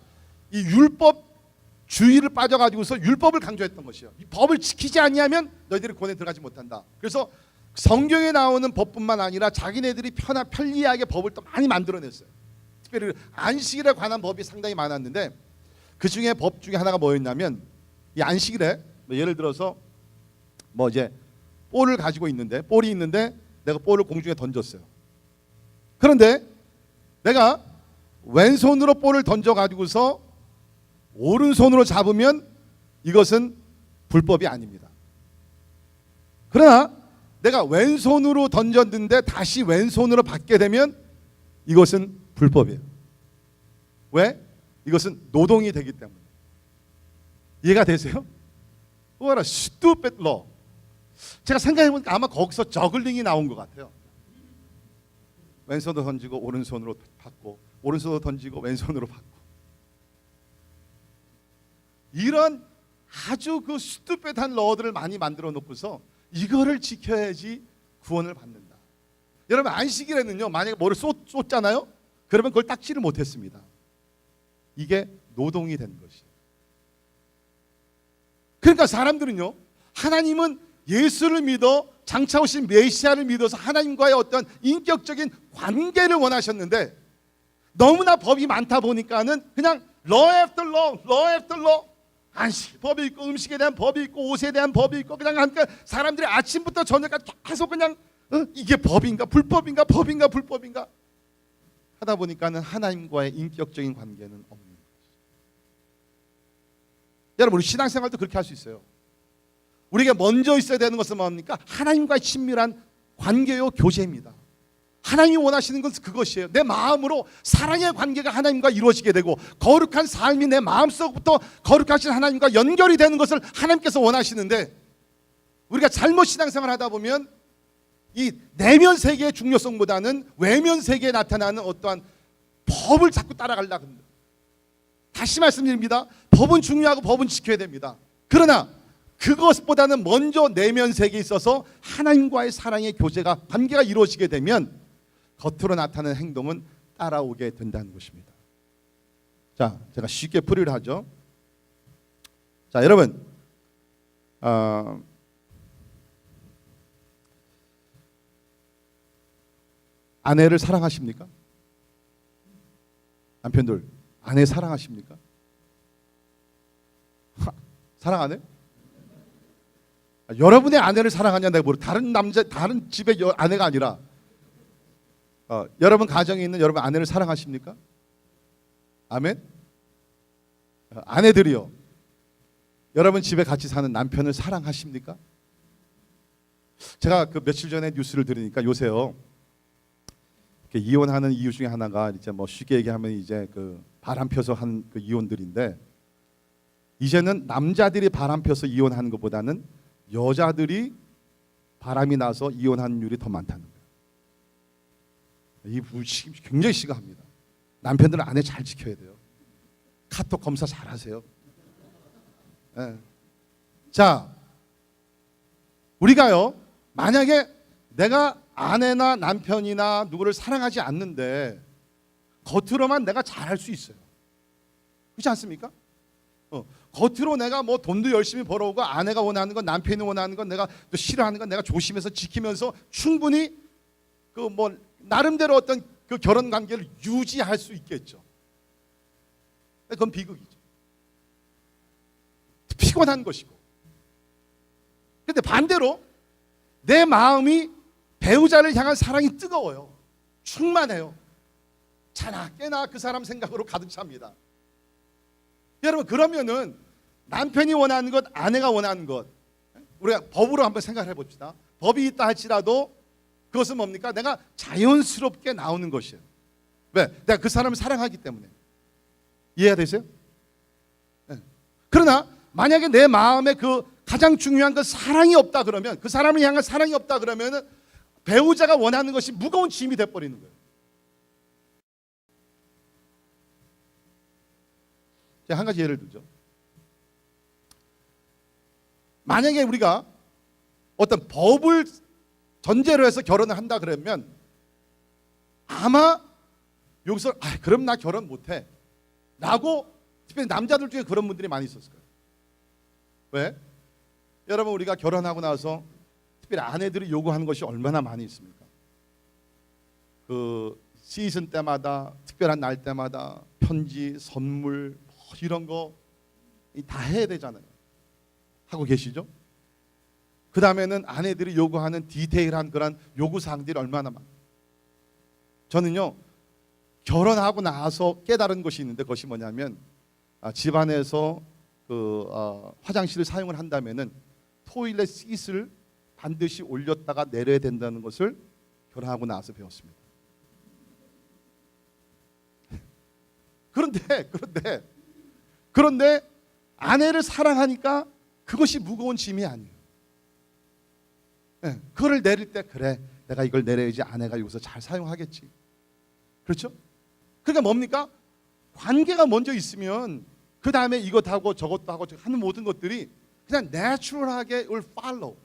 이 율법주의를 빠져가지고서 율법을 강조했던 것이에요. 이 법을 지키지 아니하면 너희들이 구원에 들어가지 못한다. 그래서 성경에 나오는 법뿐만 아니라 자기네들이 편리하게 법을 또 많이 만들어냈어요. 특별히 안식일에 관한 법이 상당히 많았는데 그 중에 법 중에 하나가 뭐였냐면 이 안식일에 예를 들어서 뭐 이제 볼을 가지고 있는데 볼이 있는데 내가 볼을 공중에 던졌어요. 그런데 내가 왼손으로 볼을 던져가지고서 오른손으로 잡으면 이것은 불법이 아닙니다. 그러나 내가 왼손으로 던졌는데 다시 왼손으로 받게 되면 이것은 불법이에요. 왜? 이것은 노동이 되기 때문에. 이해가 되세요? What a stupid law. 제가 생각해보니까 아마 거기서 저글링이 나온 것 같아요. 왼손으로 던지고 오른손으로 받고 오른손으로 던지고 왼손으로 받고 이런 아주 그 스튜핏한 러들을 많이 만들어 놓고서 이거를 지켜야지 구원을 받는다. 여러분 안식일에는요 만약에 뭐를 쏟잖아요 그러면 그걸 닦지를 못했습니다. 이게 노동이 된 것이에요. 그러니까 사람들은요 하나님은 예수를 믿어 장차 오신 메시아를 믿어서 하나님과의 어떤 인격적인 관계를 원하셨는데 너무나 법이 많다 보니까는 그냥 law after law, law after law 안식 법이 있고 음식에 대한 법이 있고 옷에 대한 법이 있고 그냥 하니까 사람들이 아침부터 저녁까지 계속 그냥 이게 법인가 불법인가 법인가 불법인가 하다 보니까는 하나님과의 인격적인 관계는 없는 거죠. 여러분 우리 신앙생활도 그렇게 할 수 있어요. 우리가 먼저 있어야 되는 것은 뭡니까? 하나님과의 친밀한 관계요 교제입니다. 하나님이 원하시는 것은 그것이에요. 내 마음으로 사랑의 관계가 하나님과 이루어지게 되고 거룩한 삶이 내 마음속부터 거룩하신 하나님과 연결이 되는 것을 하나님께서 원하시는데, 우리가 잘못 신앙생활을 하다 보면 이 내면 세계의 중요성보다는 외면 세계에 나타나는 어떠한 법을 자꾸 따라가려고 합니다. 다시 말씀드립니다. 법은 중요하고 법은 지켜야 됩니다. 그러나 그것보다는 먼저 내면 세계에 있어서 하나님과의 사랑의 교제가, 관계가 이루어지게 되면 겉으로 나타나는 행동은 따라오게 된다는 것입니다. 자, 제가 쉽게 풀이를 하죠. 자, 여러분, 아내를 사랑하십니까? 남편들, 아내 사랑하십니까? 사랑 안 해? 여러분의 아내를 사랑하냐 내가 모르. 다른 남자, 다른 집의 아내가 아니라 여러분 가정에 있는 여러분 아내를 사랑하십니까? 아멘. 아내들이요, 여러분 집에 같이 사는 남편을 사랑하십니까? 제가 그 며칠 전에 뉴스를 들으니까 요새요, 이혼하는 이유 중에 하나가 이제 뭐 쉽게 얘기하면 이제 그 바람 펴서 한 그 이혼들인데, 이제는 남자들이 바람 펴서 이혼하는 것보다는 여자들이 바람이 나서 이혼하는 율이 더 많다는 거예요. 이 굉장히 심각합니다. 남편들은 아내 잘 지켜야 돼요. 카톡 검사 잘 하세요. 네. 자, 우리가요, 만약에 내가 아내나 남편이나 누구를 사랑하지 않는데 겉으로만 내가 잘할 수 있어요. 그렇지 않습니까? 겉으로 내가 뭐 돈도 열심히 벌어오고 아내가 원하는 건, 남편이 원하는 건, 내가 또 싫어하는 건 내가 조심해서 지키면서 충분히 그 뭐 나름대로 어떤 그 결혼 관계를 유지할 수 있겠죠. 그건 비극이죠. 피곤한 것이고. 그런데 반대로 내 마음이 배우자를 향한 사랑이 뜨거워요. 충만해요. 자나 깨나 그 사람 생각으로 가득 찹니다. 여러분, 그러면은 남편이 원하는 것, 아내가 원하는 것, 우리가 법으로 한번 생각해 봅시다. 법이 있다 할지라도 그것은 뭡니까? 내가 자연스럽게 나오는 것이에요. 왜? 내가 그 사람을 사랑하기 때문에. 이해가 되세요? 네. 그러나 만약에 내 마음에 그 가장 중요한 그 사랑이 없다 그러면, 그 사람을 향한 사랑이 없다 그러면은 배우자가 원하는 것이 무거운 짐이 돼버리는 거예요. 제가 한 가지 예를 들죠. 만약에 우리가 어떤 법을 전제로 해서 결혼을 한다 그러면 아마 여기서 그럼 나 결혼 못해 라고, 특히 남자들 중에 그런 분들이 많이 있었을 거예요. 왜? 여러분, 우리가 결혼하고 나서 특별히 아내들이 요구하는 것이 얼마나 많이 있습니까? 그 시즌 때마다, 특별한 날 때마다 편지, 선물 이런 거 다 해야 되잖아요. 하고 계시죠? 그 다음에는 아내들이 요구하는 디테일한 그런 요구사항들이 얼마나 많아요. 저는요, 결혼하고 나서 깨달은 것이 있는데, 그것이 뭐냐면 집안에서 그 화장실을 사용을 한다면은 토일렛 시트를 반드시 올렸다가 내려야 된다는 것을 결혼하고 나서 배웠습니다. 그런데 아내를 사랑하니까 그것이 무거운 짐이 아니에요. 네, 그거를 내릴 때, 그래, 내가 이걸 내려야지 아내가 여기서 잘 사용하겠지. 그렇죠? 그러니까 뭡니까? 관계가 먼저 있으면 그 다음에 이것도 하고 저것도 하고 하는 모든 것들이 그냥 내추럴하게 will follow.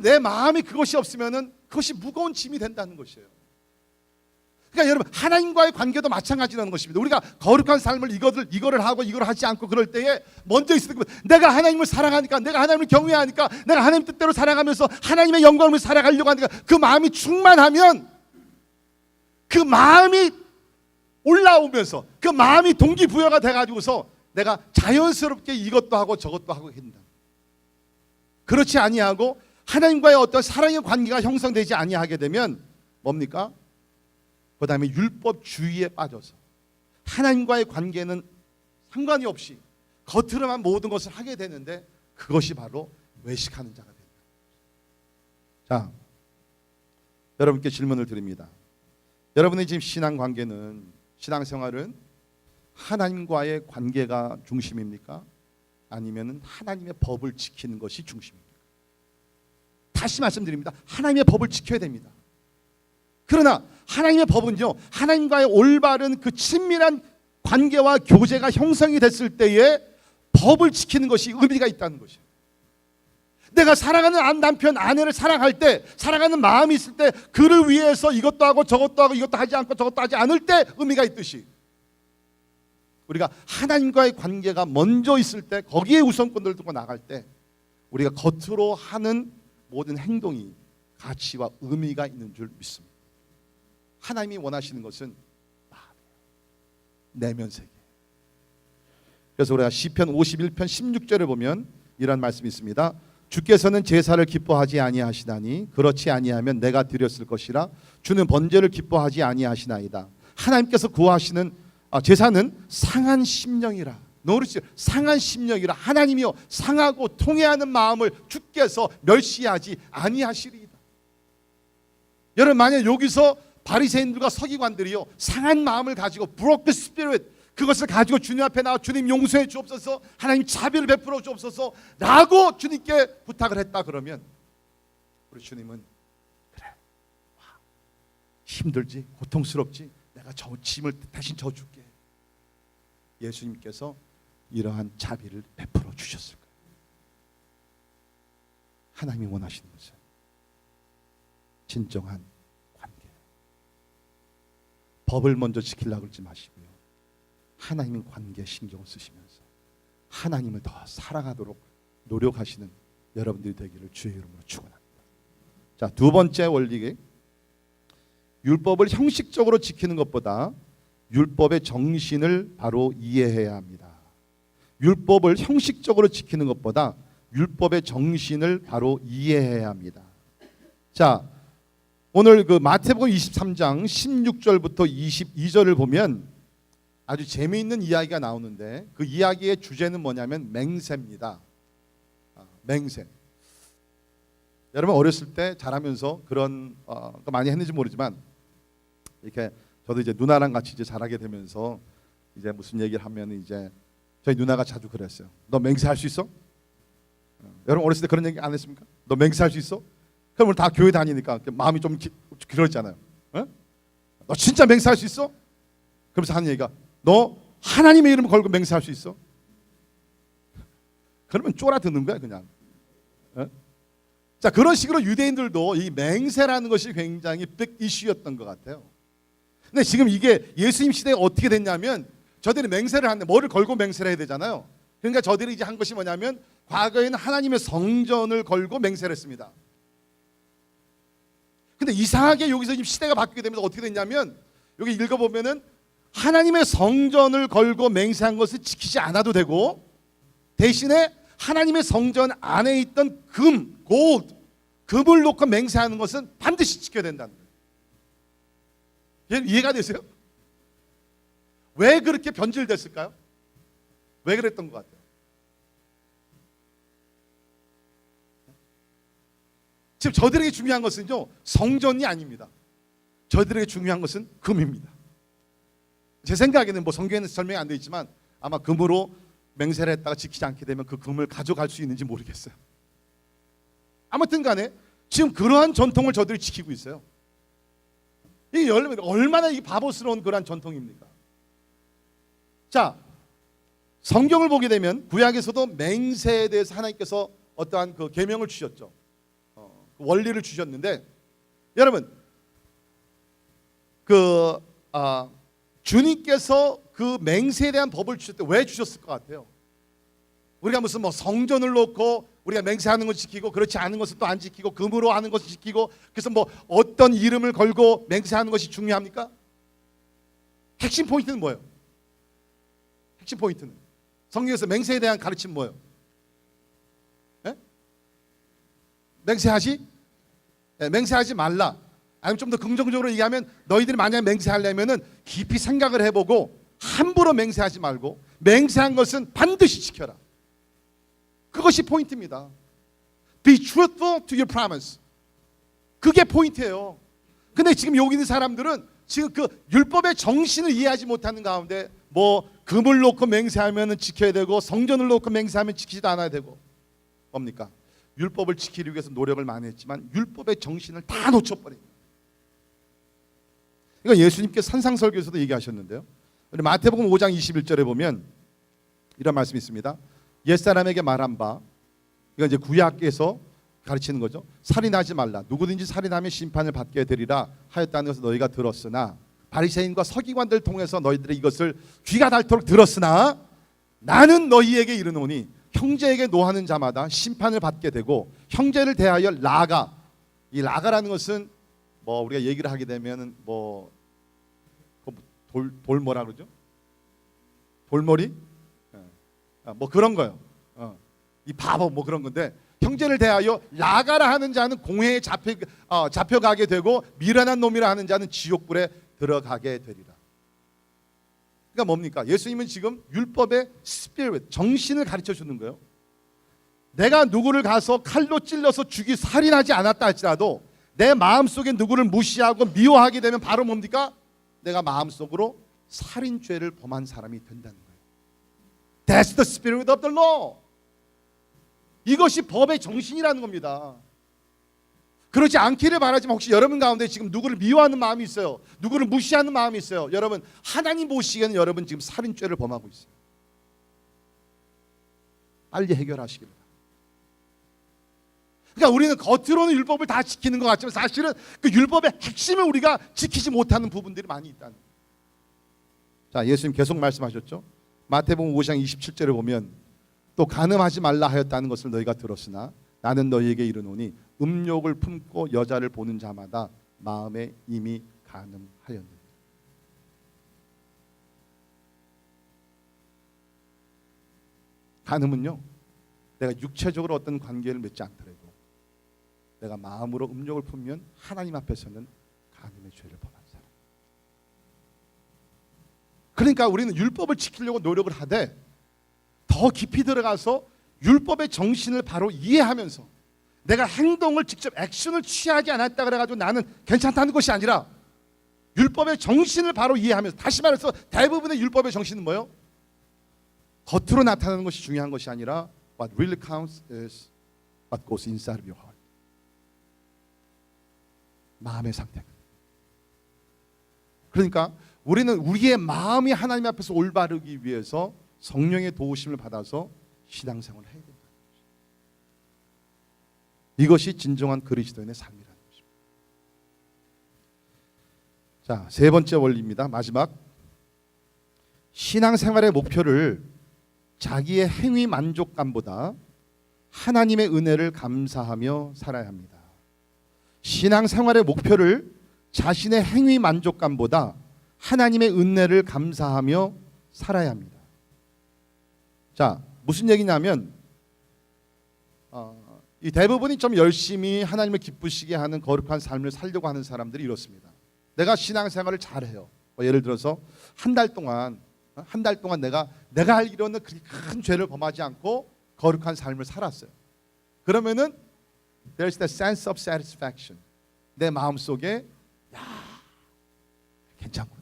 내 마음이 그것이 없으면은 그것이 무거운 짐이 된다는 것이에요. 그러니까 여러분, 하나님과의 관계도 마찬가지라는 것입니다. 우리가 거룩한 삶을 이거를 하고 이걸 하지 않고 그럴 때에 먼저 있을 때, 내가 하나님을 사랑하니까, 내가 하나님을 경외하니까, 내가 하나님 뜻대로 살아가면서 하나님의 영광을 살아가려고 하니까 그 마음이 충만하면, 그 마음이 올라오면서 그 마음이 동기부여가 돼가지고서 내가 자연스럽게 이것도 하고 저것도 하고 된다. 그렇지 아니하고 하나님과의 어떤 사랑의 관계가 형성되지 아니하게 되면 뭡니까? 그 다음에 율법주의에 빠져서 하나님과의 관계는 상관이 없이 겉으로만 모든 것을 하게 되는데, 그것이 바로 외식하는 자가 된다. 자, 여러분께 질문을 드립니다. 여러분의 지금 신앙생활은 하나님과의 관계가 중심입니까? 아니면 하나님의 법을 지키는 것이 중심입니까? 다시 말씀드립니다. 하나님의 법을 지켜야 됩니다. 그러나 하나님의 법은요, 하나님과의 올바른 그 친밀한 관계와 교제가 형성이 됐을 때에 법을 지키는 것이 의미가 있다는 것이에요. 내가 사랑하는 남편, 아내를 사랑할 때, 사랑하는 마음이 있을 때 그를 위해서 이것도 하고 저것도 하고 이것도 하지 않고 저것도 하지 않을 때 의미가 있듯이, 우리가 하나님과의 관계가 먼저 있을 때, 거기에 우선권을 두고 나갈 때 우리가 겉으로 하는 모든 행동이 가치와 의미가 있는 줄 믿습니다. 하나님이 원하시는 것은 마음이에요. 내면 세계. 그래서 우리가 시편 51편 16절을 보면 이런 말씀이 있습니다. 주께서는 제사를 기뻐하지 아니하시나니 그렇지 아니하면 내가 드렸을 것이라. 주는 번제를 기뻐하지 아니하시나이다. 하나님께서 구하시는 제사는 상한 심령이라. 노르시 상한 심령이라. 하나님이여 상하고 통회하는 마음을 주께서 멸시하지 아니하시리이다. 여러분, 만약 여기서 바리새인들과 서기관들이요, 상한 마음을 가지고 broken spirit, 그것을 가지고 주님 앞에 나와 주님 용서해 주옵소서, 하나님 자비를 베풀어 주옵소서 라고 주님께 부탁을 했다 그러면 우리 주님은 그래, 힘들지, 고통스럽지, 내가 저 짐을 대신 져줄게. 예수님께서 이러한 자비를 베풀어 주셨을 거예요. 하나님이 원하시는 것은 진정한 관계예요. 법을 먼저 지키려고 그러지 마시고요, 하나님의 관계에 신경을 쓰시면서 하나님을 더 사랑하도록 노력하시는 여러분들이 되기를 주의 이름으로 축원합니다. 자, 두 번째 원리, 율법을 형식적으로 지키는 것보다 율법의 정신을 바로 이해해야 합니다. 율법을 형식적으로 지키는 것보다 율법의 정신을 바로 이해해야 합니다. 자, 오늘 그 마태복음 23장 16절부터 22절을 보면 아주 재미있는 이야기가 나오는데, 그 이야기의 주제는 뭐냐면 맹세입니다. 맹세. 여러분 어렸을 때 자라면서 그런 거 많이 했는지 모르지만, 이렇게 저도 이제 누나랑 같이 이제 자라게 되면서 이제 무슨 얘기를 하면 이제 저희 누나가 자주 그랬어요. 너 맹세할 수 있어? 여러분 어렸을 때 그런 얘기 안 했습니까? 너 맹세할 수 있어? 그럼 우리 다 교회 다니니까 마음이 좀 그렇잖아요. 너 진짜 맹세할 수 있어? 그러면서 하는 얘기가, 너 하나님의 이름을 걸고 맹세할 수 있어? 그러면 쫄아드는 거야 그냥. 자, 그런 식으로 유대인들도 이 맹세라는 것이 굉장히 빅 이슈였던 것 같아요. 근데 지금 이게 예수님 시대에 어떻게 됐냐면, 저들이 맹세를 하는데 뭐를 걸고 맹세를 해야 되잖아요. 그러니까 저들이 이제 한 것이 뭐냐면, 과거에는 하나님의 성전을 걸고 맹세를 했습니다. 근데 이상하게 여기서 지금 시대가 바뀌게 되면서 어떻게 됐냐면, 여기 읽어보면은 하나님의 성전을 걸고 맹세한 것을 지키지 않아도 되고, 대신에 하나님의 성전 안에 있던 금을 놓고 맹세하는 것은 반드시 지켜야 된다는 거예요. 이해가 되세요? 왜 그렇게 변질됐을까요? 왜 그랬던 것 같아요? 지금 저들에게 중요한 것은요, 성전이 아닙니다. 저들에게 중요한 것은 금입니다. 제 생각에는 뭐 성경에는 설명이 안 되어 있지만 아마 금으로 맹세를 했다가 지키지 않게 되면 그 금을 가져갈 수 있는지 모르겠어요. 아무튼 간에 지금 그러한 전통을 저들이 지키고 있어요. 이게 얼마나 이 바보스러운 그러한 전통입니까? 자, 성경을 보게 되면 구약에서도 맹세에 대해서 하나님께서 어떠한 그 계명을 주셨죠. 그 원리를 주셨는데, 여러분 주님께서 그 맹세에 대한 법을 주실 때 왜 주셨을 것 같아요? 우리가 무슨 뭐 성전을 놓고 우리가 맹세하는 것을 지키고, 그렇지 않은 것을 또 안 지키고, 금으로 하는 것을 지키고, 그래서 뭐 어떤 이름을 걸고 맹세하는 것이 중요합니까? 핵심 포인트는 뭐예요? 핵심 포인트는 성경에서 맹세에 대한 가르침은 뭐예요? 네? 맹세하지 말라. 아니면 좀 더 긍정적으로 얘기하면, 너희들이 만약에 맹세하려면은 깊이 생각을 해보고 함부로 맹세하지 말고, 맹세한 것은 반드시 지켜라. 그것이 포인트입니다. Be truthful to your promise. 그게 포인트예요. 근데 지금 여기 있는 사람들은 지금 그 율법의 정신을 이해하지 못하는 가운데 뭐 금을 놓고 맹세하면 지켜야 되고 성전을 놓고 맹세하면 지키지도 않아야 되고 뭡니까? 율법을 지키기 위해서 노력을 많이 했지만 율법의 정신을 다 놓쳐버린 거예요. 이거 예수님께서 산상설교에서도 얘기하셨는데요. 우리 마태복음 5장 21절에 보면 이런 말씀이 있습니다. 옛사람에게 말한 바, 이건 이제 구약에서 가르치는 거죠. 살인하지 말라. 누구든지 살인하면 심판을 받게 되리라 하였다는 것을 너희가 들었으나, 바리새인과 서기관들 통해서 너희들이 이것을 귀가 닳도록 들었으나 나는 너희에게 이르노니 형제에게 노하는 자마다 심판을 받게 되고 형제를 대하여 라가, 이 라가라는 것은 뭐 우리가 얘기를 하게 되면은 뭐 돌 뭐라 그러죠? 돌머리? 뭐 그런 거요. 이 바보 뭐 그런 건데, 형제를 대하여 라가라 하는 자는 공회에 잡혀가게 되고 미련한 놈이라 하는 자는 지옥불에 들어가게 되리라. 그러니까 뭡니까? 예수님은 지금 율법의 스피릿, 정신을 가르쳐 주는 거예요. 내가 누구를 가서 칼로 찔러서 살인하지 않았다 할지라도 내 마음속에 누구를 무시하고 미워하게 되면 바로 뭡니까? 내가 마음속으로 살인죄를 범한 사람이 된다는 거예요. That's the spirit of the law. 이것이 법의 정신이라는 겁니다. 그렇지 않기를 바라지만 혹시 여러분 가운데 지금 누구를 미워하는 마음이 있어요, 누구를 무시하는 마음이 있어요. 여러분, 하나님 보시기에는 여러분 지금 살인죄를 범하고 있어요. 빨리 해결하시기 바랍니다. 그러니까 우리는 겉으로는 율법을 다 지키는 것 같지만 사실은 그 율법의 핵심을 우리가 지키지 못하는 부분들이 많이 있다는 거예요. 자, 예수님 계속 말씀하셨죠. 마태복음 5장 27절에 보면 또 간음하지 말라 하였다는 것을 너희가 들었으나 나는 너희에게 이르노니 음욕을 품고 여자를 보는 자마다 마음에 이미 간음하였느니라. 간음은요, 내가 육체적으로 어떤 관계를 맺지 않더라도 내가 마음으로 음욕을 품으면 하나님 앞에서는 간음의 죄를 범한 사람. 그러니까 우리는 율법을 지키려고 노력을 하되 더 깊이 들어가서 율법의 정신을 바로 이해하면서 내가 행동을 직접 액션을 취하지 않았다 그래가지고 나는 괜찮다는 것이 아니라 율법의 정신을 바로 이해하면서, 다시 말해서 대부분의 율법의 정신은 뭐예요? 겉으로 나타나는 것이 중요한 것이 아니라 what really counts is what goes inside of your heart. 마음의 상태. 그러니까 우리는 우리의 마음이 하나님 앞에서 올바르기 위해서 성령의 도우심을 받아서 신앙생활을 해야 된다. 이것이 진정한 그리스도인의 삶이라는 것입니다. 자, 세 번째 원리입니다. 마지막. 신앙생활의 목표를 자기의 행위 만족감보다 하나님의 은혜를 감사하며 살아야 합니다. 신앙생활의 목표를 자신의 행위 만족감보다 하나님의 은혜를 감사하며 살아야 합니다. 자, 무슨 얘기냐면 이 대부분이 좀 열심히 하나님을 기쁘시게 하는 거룩한 삶을 살려고 하는 사람들이 이렇습니다. 내가 신앙생활을 잘해요. 예를 들어서 한 달 동안 내가 알기로는 그렇게 큰 죄를 범하지 않고 거룩한 삶을 살았어요. 그러면은 there's the sense of satisfaction. 내 마음속에 야, 괜찮구나.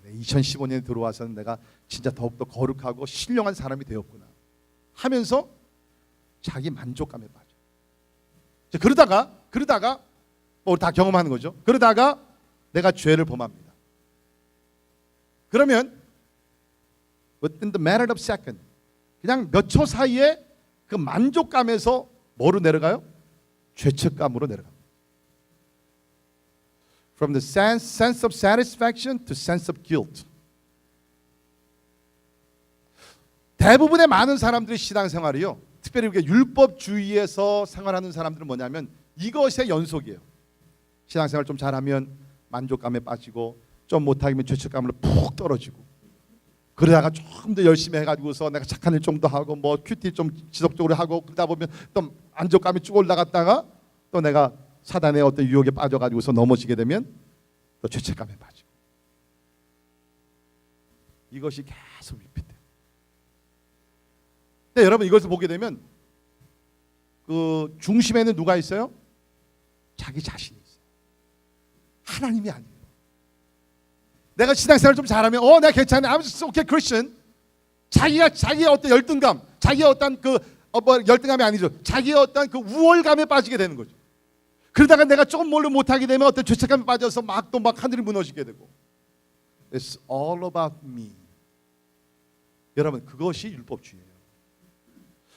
2015년에 들어와서는 내가 진짜 더욱더 거룩하고 신령한 사람이 되었구나 하면서 자기 만족감에 빠져. 그러다가 뭐 다 경험하는 거죠. 그러다가 내가 죄를 범합니다. 그러면 within the matter of second, 그냥 몇 초 사이에 그 만족감에서 뭐로 내려가요? 죄책감으로 내려갑니다. From the sense of satisfaction to sense of guilt. 대부분의 많은 사람들의 신앙생활이요, 특별히 우리가 율법주의에서 생활하는 사람들은 뭐냐면 이것의 연속이에요. 신앙생활 좀 잘하면 만족감에 빠지고 좀 못하면 죄책감으로 푹 떨어지고, 그러다가 조금 더 열심히 해가지고서 내가 착한 일 좀 더 하고 뭐 큐티 좀 지속적으로 하고 그러다 보면 또 만족감이 쭉 올라갔다가 또 내가 사단의 어떤 유혹에 빠져가지고서 넘어지게 되면 또 죄책감에 빠지고, 이것이 계속 리피트돼요. 근데 여러분, 이것을 보게 되면 그 중심에는 누가 있어요? 자기 자신이 있어요. 하나님이 아니에요. 내가 신앙생활 좀 잘하면 내가 괜찮네. I'm okay Christian. 자기의 어떤 열등감, 자기의 어떤 열등감이 아니죠. 자기의 어떤 그 우월감에 빠지게 되는 거죠. 그러다가 내가 조금 뭘로 못하게 되면 어떤 죄책감에 빠져서 막 하늘이 무너지게 되고. It's all about me. 여러분, 그것이 율법주의예요.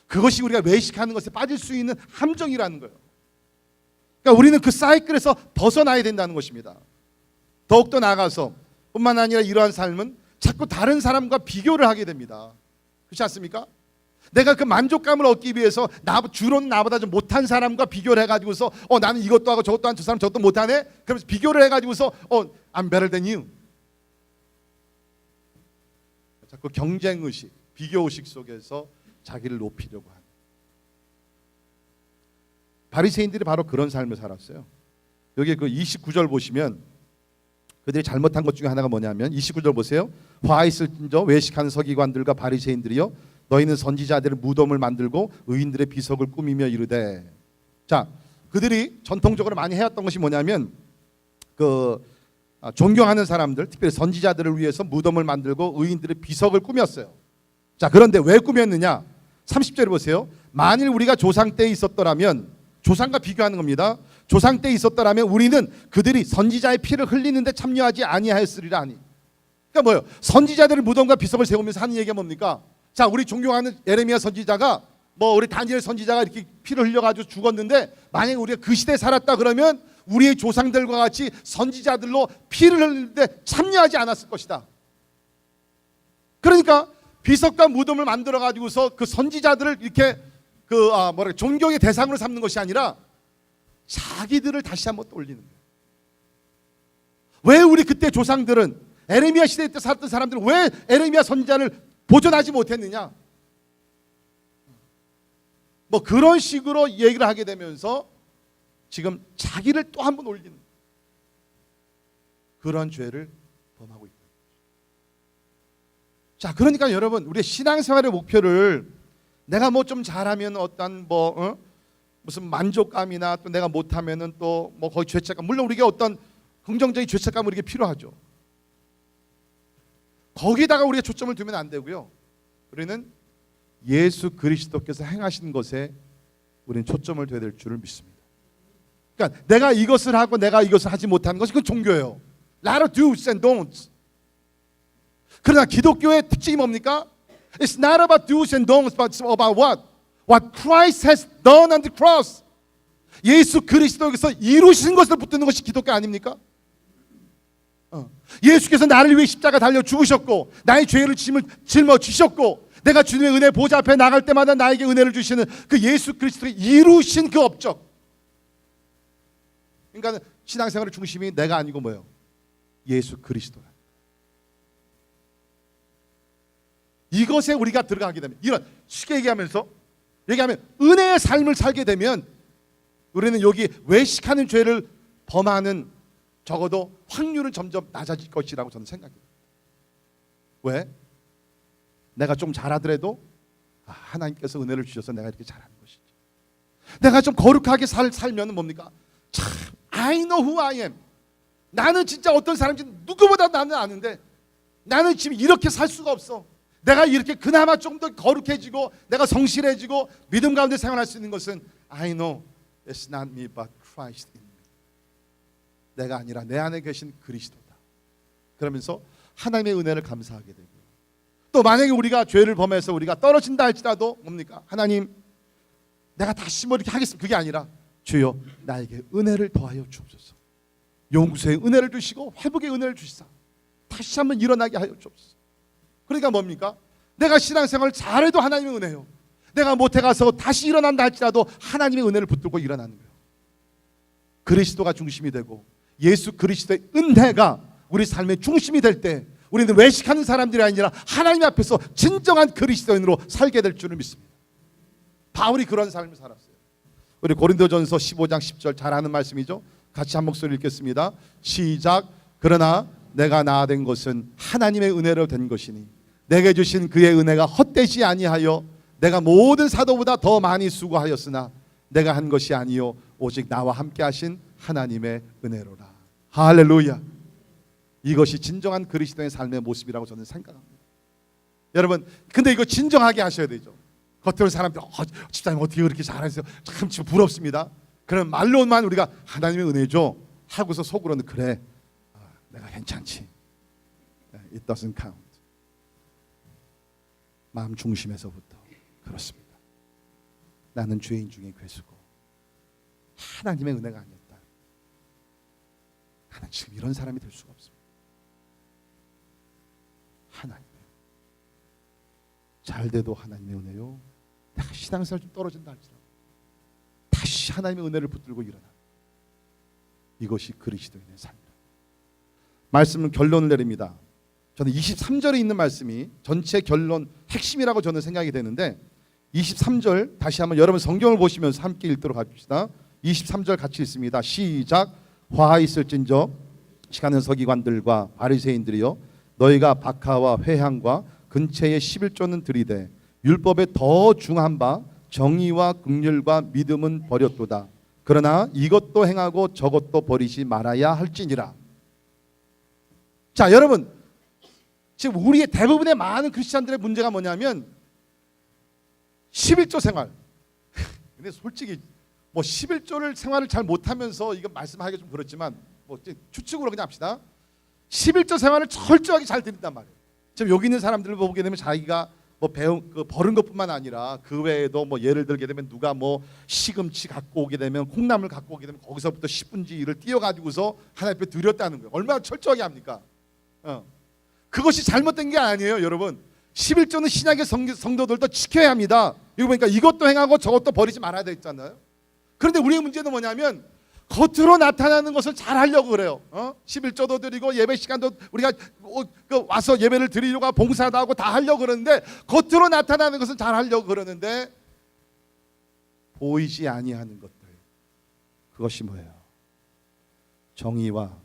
그것이 우리가 외식하는 것에 빠질 수 있는 함정이라는 거예요. 그러니까 우리는 그 사이클에서 벗어나야 된다는 것입니다. 더욱더 나아가서 뿐만 아니라 이러한 삶은 자꾸 다른 사람과 비교를 하게 됩니다. 그렇지 않습니까? 내가 그 만족감을 얻기 위해서 주로는 나보다 좀 못한 사람과 비교를 해가지고서 나는 이것도 하고 저것도 하고 저 사람 저것도 못하네? 그러면서 비교를 해가지고서 I'm better than you. 자꾸 경쟁의식, 비교의식 속에서 자기를 높이려고 하는. 바리새인들이 바로 그런 삶을 살았어요. 여기 그 29절 보시면 그들이 잘못한 것 중에 하나가 뭐냐면 29절 보세요. 화 있을진저 외식하는 서기관들과 바리새인들이여 너희는 선지자들의 무덤을 만들고 의인들의 비석을 꾸미며 이르되. 자, 그들이 전통적으로 많이 해왔던 것이 뭐냐면 존경하는 사람들, 특별히 선지자들을 위해서 무덤을 만들고 의인들의 비석을 꾸몄어요. 자, 그런데 왜 꾸몄느냐? 30절에 보세요. 만일 우리가 조상 때에 있었더라면, 조상과 비교하는 겁니다. 조상 때에 있었더라면 우리는 그들이 선지자의 피를 흘리는데 참여하지 아니하였으리라 하니. 그러니까 뭐예요? 선지자들의 무덤과 비석을 세우면서 하는 얘기가 뭡니까? 자, 우리 존경하는 예레미야 선지자가 우리 다니엘 선지자가 이렇게 피를 흘려가지고 죽었는데 만약에 우리가 그 시대에 살았다 그러면 우리의 조상들과 같이 선지자들로 피를 흘리는데 참여하지 않았을 것이다. 그러니까 비석과 무덤을 만들어 가지고서 그 선지자들을 이렇게 존경의 대상으로 삼는 것이 아니라 자기들을 다시 한번 떠올리는 거예요. 왜 우리 그때 조상들은 에레미야 시대 때 살았던 사람들은 왜 에레미야 선지자를 보존하지 못했느냐? 그런 식으로 얘기를 하게 되면서 지금 자기를 또 한 번 올리는 그런 죄를 범하고 있다. 자, 그러니까 여러분, 우리의 신앙생활의 목표를 내가 좀 잘하면 어떤 무슨 만족감이나 또 내가 못하면은 또 거의 죄책감, 물론 우리가 어떤 긍정적인 죄책감이 우리에게 필요하죠. 거기다가 우리가 초점을 두면 안 되고요. 우리는 예수 그리스도께서 행하신 것에 우리는 초점을 둬야 될 줄을 믿습니다. 그러니까 내가 이것을 하고 내가 이것을 하지 못하는 것이 그건 종교예요. lot of do's and don'ts. 그러나 기독교의 특징이 뭡니까? It's not about do's and don'ts, but it's about what? What Christ has done on the cross. 예수 그리스도께서 이루신 것을 붙드는 것이 기독교 아닙니까? 예수께서 나를 위해 십자가 달려 죽으셨고 나의 죄를 짊어지셨고 내가 주님의 은혜 보좌 앞에 나갈 때마다 나에게 은혜를 주시는 그 예수 그리스도가 이루신 그 업적. 그러니까 신앙생활의 중심이 내가 아니고 뭐예요? 예수 그리스도라. 이것에 우리가 들어가게 되면, 이런 쉽게 얘기하면 은혜의 삶을 살게 되면 우리는 여기 외식하는 죄를 범하는 적어도 확률은 점점 낮아질 것이라고 저는 생각해요. 왜? 내가 좀 잘하더라도 하나님께서 은혜를 주셔서 내가 이렇게 잘하는 것이지. 내가 좀 거룩하게 살면 뭡니까? 참, I know who I am. 나는 진짜 어떤 사람인지 누구보다 나는 아는데 나는 지금 이렇게 살 수가 없어. 내가 이렇게 그나마 좀 더 거룩해지고 내가 성실해지고 믿음 가운데 생활할 수 있는 것은 I know it's not me but Christ in me. 내가 아니라 내 안에 계신 그리스도다. 그러면서 하나님의 은혜를 감사하게 되고, 또 만약에 우리가 죄를 범해서 우리가 떨어진다 할지라도 뭡니까? 하나님, 내가 다시 이렇게 하겠습니다. 그게 아니라 주여 나에게 은혜를 더하여 주옵소서. 용서의 은혜를 주시고 회복의 은혜를 주시사 다시 한번 일어나게 하여 주옵소서. 그러니까 뭡니까? 내가 신앙생활을 잘해도 하나님의 은혜요. 내가 못해가서 다시 일어난다 할지라도 하나님의 은혜를 붙들고 일어나는 거예요. 그리스도가 중심이 되고 예수 그리스도의 은혜가 우리 삶의 중심이 될 때 우리는 외식하는 사람들이 아니라 하나님 앞에서 진정한 그리스도인으로 살게 될 줄을 믿습니다. 바울이 그런 삶을 살았어요. 우리 고린도전서 15장 10절 잘 아는 말씀이죠. 같이 한 목소리 읽겠습니다. 시작. 그러나 내가 나아된 것은 하나님의 은혜로 된 것이니 내게 주신 그의 은혜가 헛되지 아니하여 내가 모든 사도보다 더 많이 수고하였으나 내가 한 것이 아니요 오직 나와 함께 하신 하나님의 은혜로라. 할렐루야. 이것이 진정한 그리스도의 삶의 모습이라고 저는 생각합니다. 여러분, 근데 이거 진정하게 하셔야 되죠. 겉으로 사람들 집사님 어떻게 그렇게 잘하세요? 참 부럽습니다. 그런 말로만 우리가 하나님의 은혜죠 하고서 속으로는 그래, 내가 괜찮지. It doesn't count. 마음 중심에서부터 그렇습니다. 나는 죄인 중에 괴수고 하나님의 은혜가 아니었다. 나는 지금 이런 사람이 될 수가 없습니다. 하나님 잘돼도 하나님의 은혜요. 내가 신앙생활 좀 떨어진다 할지라도 다시 하나님의 은혜를 붙들고 일어나. 이것이 그리스도인의 삶이다. 말씀은 결론을 내립니다. 저는 23절에 있는 말씀이 전체 결론 핵심이라고 저는 생각이 되는데 23절 다시 한번 여러분 성경을 보시면서 함께 읽도록 합시다. 23절 같이 읽습니다. 시작. 화 있을진저 시간은 서기관들과 바리새인들이여 너희가 박하와 회향과 근처의 11조는 들이되 율법에 더 중한 바 정의와 긍휼과 믿음은 버렸도다. 그러나 이것도 행하고 저것도 버리지 말아야 할지니라. 자, 여러분, 지금 우리의 대부분의 많은 크리스찬들의 문제가 뭐냐면 11조 생활. 근데 솔직히 뭐 11조를 생활을 잘 못하면서 이거 말씀하기가 좀 그렇지만 뭐 추측으로 그냥 합시다. 11조 생활을 철저하게 잘 드린단 말이에요. 지금 여기 있는 사람들을 보게 되면 자기가 뭐 배운 버는 것뿐만 아니라 그 외에도 뭐 예를 들게 되면 누가 뭐 시금치 갖고 오게 되면 콩나물 갖고 오게 되면 거기서부터 10분지 1을 띄어가지고서 하나님 앞에 드렸다는 거예요. 얼마나 철저하게 합니까? 그것이 잘못된 게 아니에요, 여러분. 11조는 신약의 성도들도 지켜야 합니다. 이거 보니까 이것도 행하고 저것도 버리지 말아야 되잖아요. 그런데 우리의 문제는 뭐냐면 겉으로 나타나는 것을 잘 하려고 그래요. 11조도 드리고 예배 시간도 우리가 와서 예배를 드리려고 봉사도 하고 다 하려고 그러는데 겉으로 나타나는 것은 잘 하려고 그러는데 보이지 아니하는 것들, 그것이 뭐예요? 정의와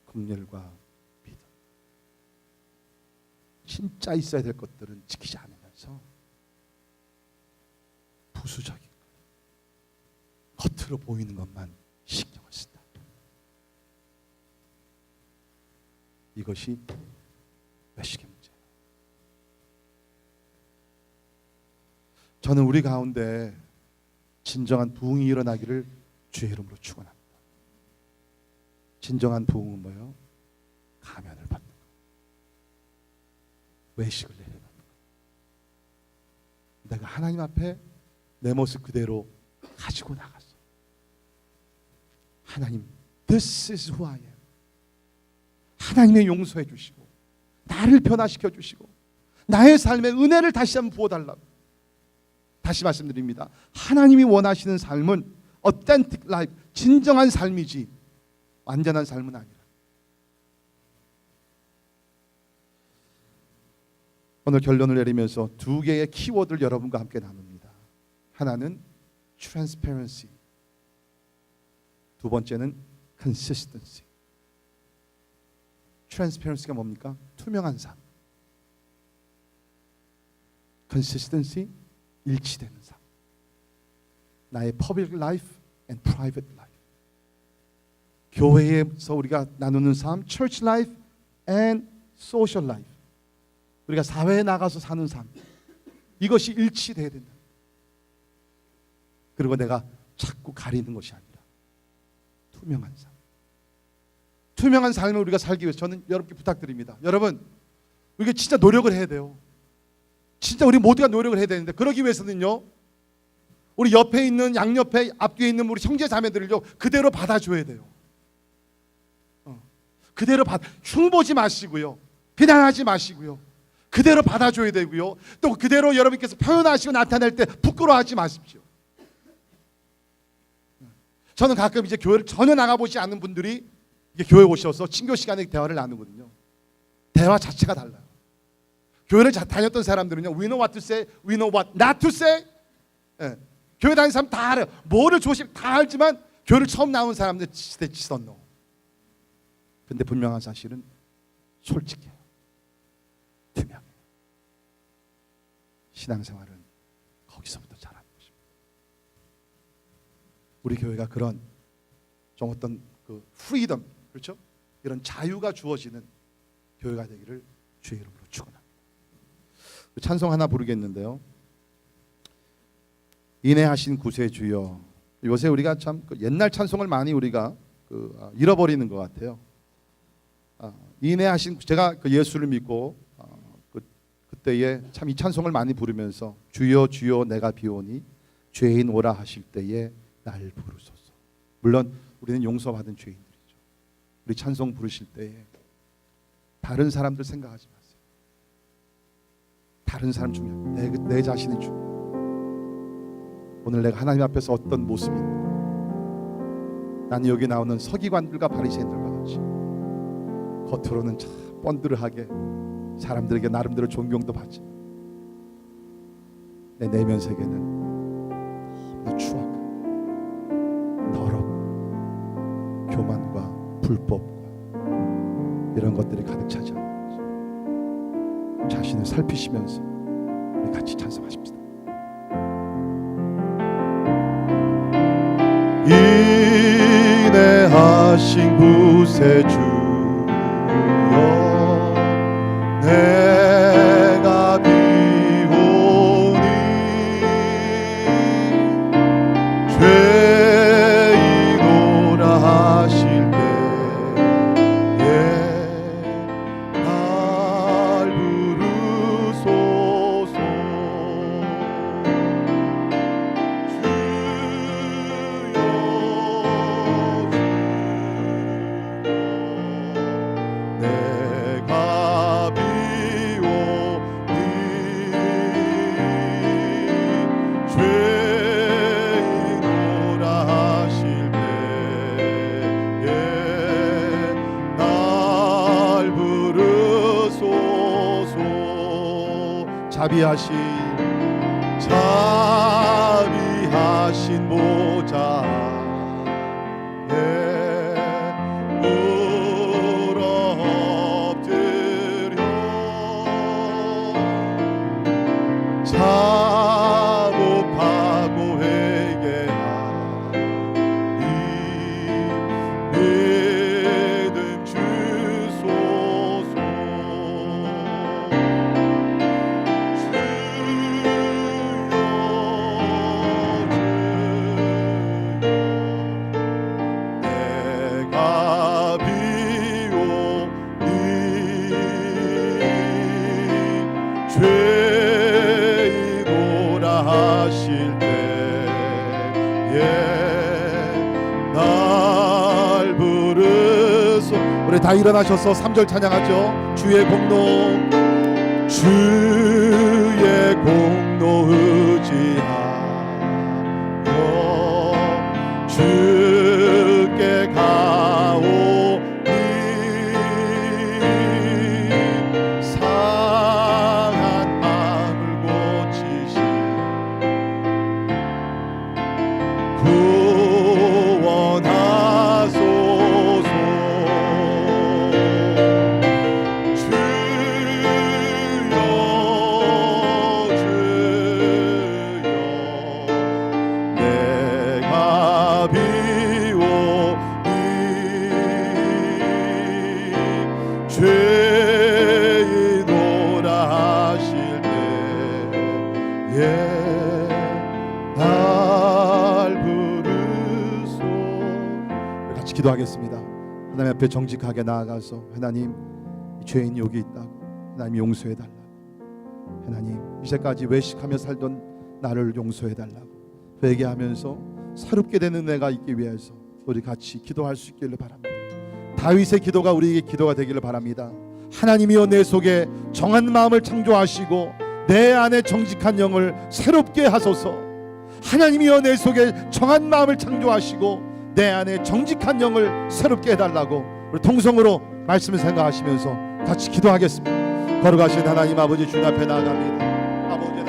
긍휼과 믿음. 진짜 있어야 될 것들은 지키지 않으면서 부수적인 것, 겉으로 보이는 것만 신경을 쓴다. 이것이 외식의 문제예요. 저는 우리 가운데 진정한 부흥이 일어나기를 주의 이름으로 축원합니다. 진정한 부흥은 뭐예요? 가면을 받는 것, 외식을 내려놓는 것. 내가 하나님 앞에 내 모습 그대로 가지고 나갔어. 하나님, this is who I am. 하나님의 용서해 주시고 나를 변화시켜 주시고 나의 삶에 은혜를 다시 한번 부어달라고. 다시 말씀드립니다. 하나님이 원하시는 삶은 authentic life, 진정한 삶이지 완전한 삶은 아니라. 오늘 결론을 내리면서 두 개의 키워드를 여러분과 함께 나눕니다. 하나는 transparency, 두 번째는 consistency. transparency가 뭡니까? 투명한 삶. consistency, 일치되는 삶. 나의 public life and private life. 교회에서 우리가 나누는 삶, church life and social life. 우리가 사회에 나가서 사는 삶. 이것이 일치돼야 된다. 그리고 내가 자꾸 가리는 것이 아니라 투명한 삶. 투명한 삶을 우리가 살기 위해서 저는 여러분께 부탁드립니다. 여러분, 우리가 진짜 노력을 해야 돼요. 진짜 우리 모두가 노력을 해야 되는데 그러기 위해서는요, 우리 옆에 있는 양옆에 앞뒤에 있는 우리 형제 자매들을요 그대로 받아줘야 돼요. 그대로 흉보지 마시고요, 비난하지 마시고요, 그대로 받아줘야 되고요. 또 그대로 여러분께서 표현하시고 나타낼 때 부끄러워하지 마십시오. 저는 가끔 이제 교회를 전혀 나가보지 않는 분들이 이게 교회 오셔서 친교 시간에 대화를 나누거든요. 대화 자체가 달라요. 교회를 다녔던 사람들은요, we know what to say, we know what not to say. 교회 다니는 사람 다 알아요. 뭐를 조심 다 알지만 교회를 처음 나온 사람들 they just don't know. 근데 분명한 사실은 솔직해요. 투명해요. 신앙생활은 거기서부터 자라는 것입니다. 우리 교회가 그런 좀 어떤 그 프리덤, 그렇죠? 이런 자유가 주어지는 교회가 되기를 주의 이름으로 축원합니다. 찬송 하나 부르겠는데요. 인내하신 구세주여. 요새 우리가 참 옛날 찬송을 많이 우리가 잃어버리는 것 같아요. 인내하신, 제가 예수를 믿고 그때에 참 이 찬송을 많이 부르면서 주여 주여 내가 비오니 죄인 오라 하실 때에 날 부르소서. 물론 우리는 용서받은 죄인들이죠. 우리 찬송 부르실 때에 다른 사람들 생각하지 마세요. 다른 사람 중요해요. 내 자신이 중요해요. 오늘 내가 하나님 앞에서 어떤 모습인가. 나는 여기 나오는 서기관들과 바리새인들과 같이 겉으로는 참 뻔드르하게 사람들에게 나름대로 존경도 받지, 내 내면 세계는 너무 추악한 더럽고 교만과 불법과 이런 것들이 가득 차지하는 거죠. 자신을 살피시면서 우리 같이 찬송하십시다. 인내하신 구세주여, 내가 비오니 죄인 오라 하실 때에 날 부르소서. 자비하신 보좌에 울어 엎드려 자복하고 회개하니 믿음 주소서. 죄인 오라 하실 때에 날 부르소. 우리 다 일어나셔서 3절 찬양하죠. 주의 공로, 주의 공로 의지하여 주께 가오니 죄인 오라 하실 때에 날 부르소. 같이 기도하겠습니다. 하나님 앞에 정직하게 나아가서 하나님, 이 죄인 여기 있다고 하나님 용서해달라고, 하나님 이제까지 외식하며 살던 나를 용서해달라고 회개하면서 새롭게 되는 내가 있기 위해서 우리 같이 기도할 수 있기를 바랍니다. 다윗의 기도가 우리에게 기도가 되기를 바랍니다. 하나님이여 내 속에 정한 마음을 창조하시고 내 안에 정직한 영을 새롭게 하소서. 하나님이여 내 속에 정한 마음을 창조하시고 내 안에 정직한 영을 새롭게 해달라고 우리 통성으로 말씀을 생각하시면서 같이 기도하겠습니다. 걸어가신 하나님 아버지 주님 앞에 나아갑니다. 아버지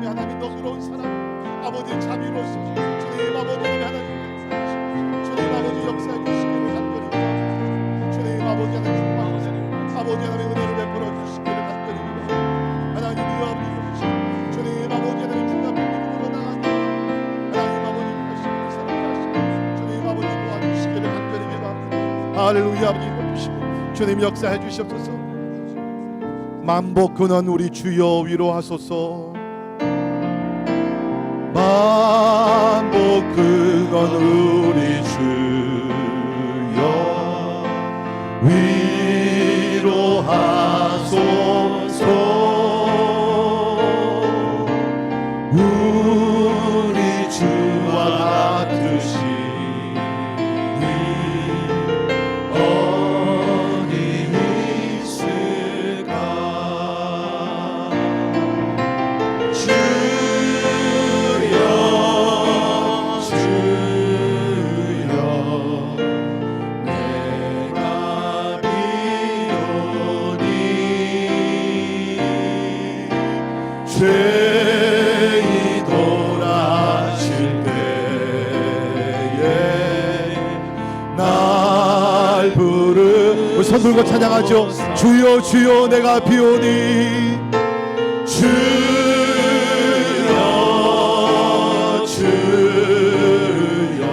하나님이 너그러운 사랑, 아버지 자비로서 주님 아버지 하나님, 주님 아버지 역사해 주시기를 간절히 구합니다. 주님 아버지 하나님 충만하신 아버지 하나님 은혜를 베풀어 주시기를 간절히 구합니다. 하나님 이 아버지 주님 아버지 하나님 주가 믿음으로 나가니 하나님 아버지 하시기를 사랑하시고 주님 아버지 도와주시기를 간절히 기도합니다. 할렐루야. 아버지 주시고 주님 역사해 주시옵소서. 만복 근원 우리 주여 위로하소서. 만복 근원 우리 주여 위로하소서. 우리 주와 같으시니 어디 있을까. 주여 주여 내가 비오니 죄이 돌아칠 때에 날 부르. 우리 손 들고 찬양하죠. 주여 주여 내가 비오니 주여 주여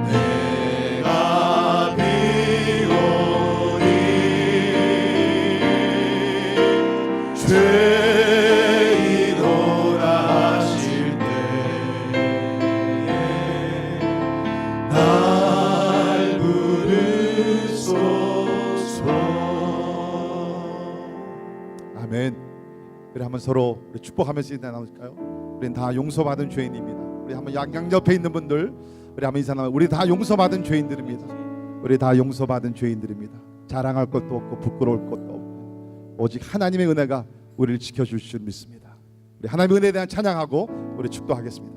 내가 비오니 죄이 돌아칠 때에 날 부르소서. 아멘. 우리 한번 서로 우리 축복하면서 인사 나눌까요? 우리는 다 용서받은 죄인입니다. 우리 한번 양양 옆에 있는 분들 우리 한번 인사 나누. 우리 다 용서받은 죄인들입니다. 우리 다 용서받은 죄인들입니다. 자랑할 것도 없고 부끄러울 것도 없고 오직 하나님의 은혜가 우리를 지켜줄 줄 믿습니다. 우리 하나님의 은혜에 대한 찬양하고 우리 축도하겠습니다.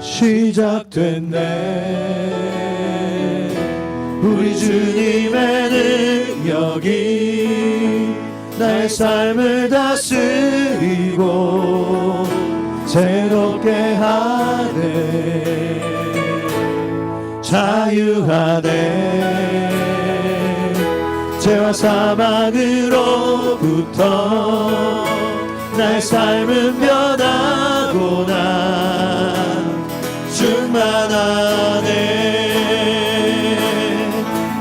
시작됐네 우리 주님의 능력이 나의 삶을 다스리고 새롭게 하네. 자유하네 죄와 사망으로부터 나의 삶은 변하구나. 충만하네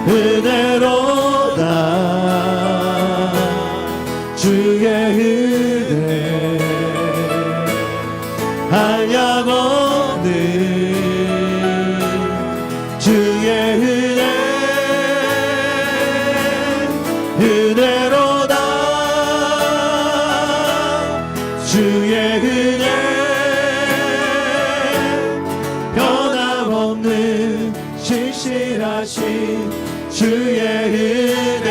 은혜로다 주의 은혜 한량없는 주의 은혜 은혜로다 주의 은혜 신실하신 주의 은혜.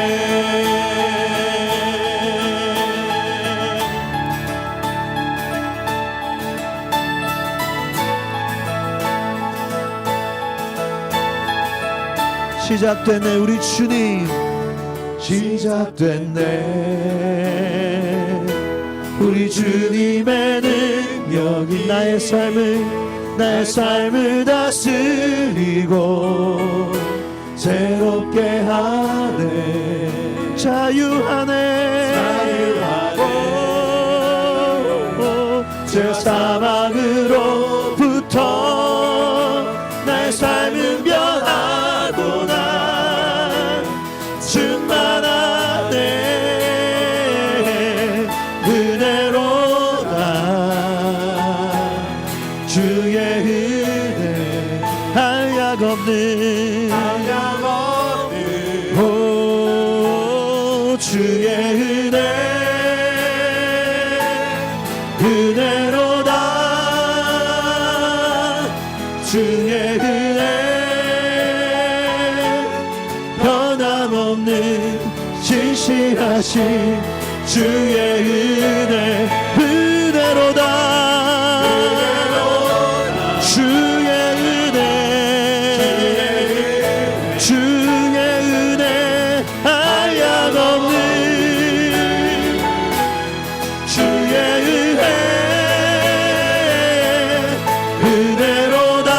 시작됐네 우리 주님 시작됐네 우리 주님의 능력이 나의 삶을 다스리고 새롭게 하네. 자유하네 죄 사망으로부터 나의 삶은 변하구나. 충만하네 은혜로다 주의 은혜 한량없는 오 주의 은혜 은혜로다 주의 은혜 변함없는 신실하신 주의 은혜 그대로다. 주의 은혜 주의 은혜 한량없는 주의 은혜 그대로다.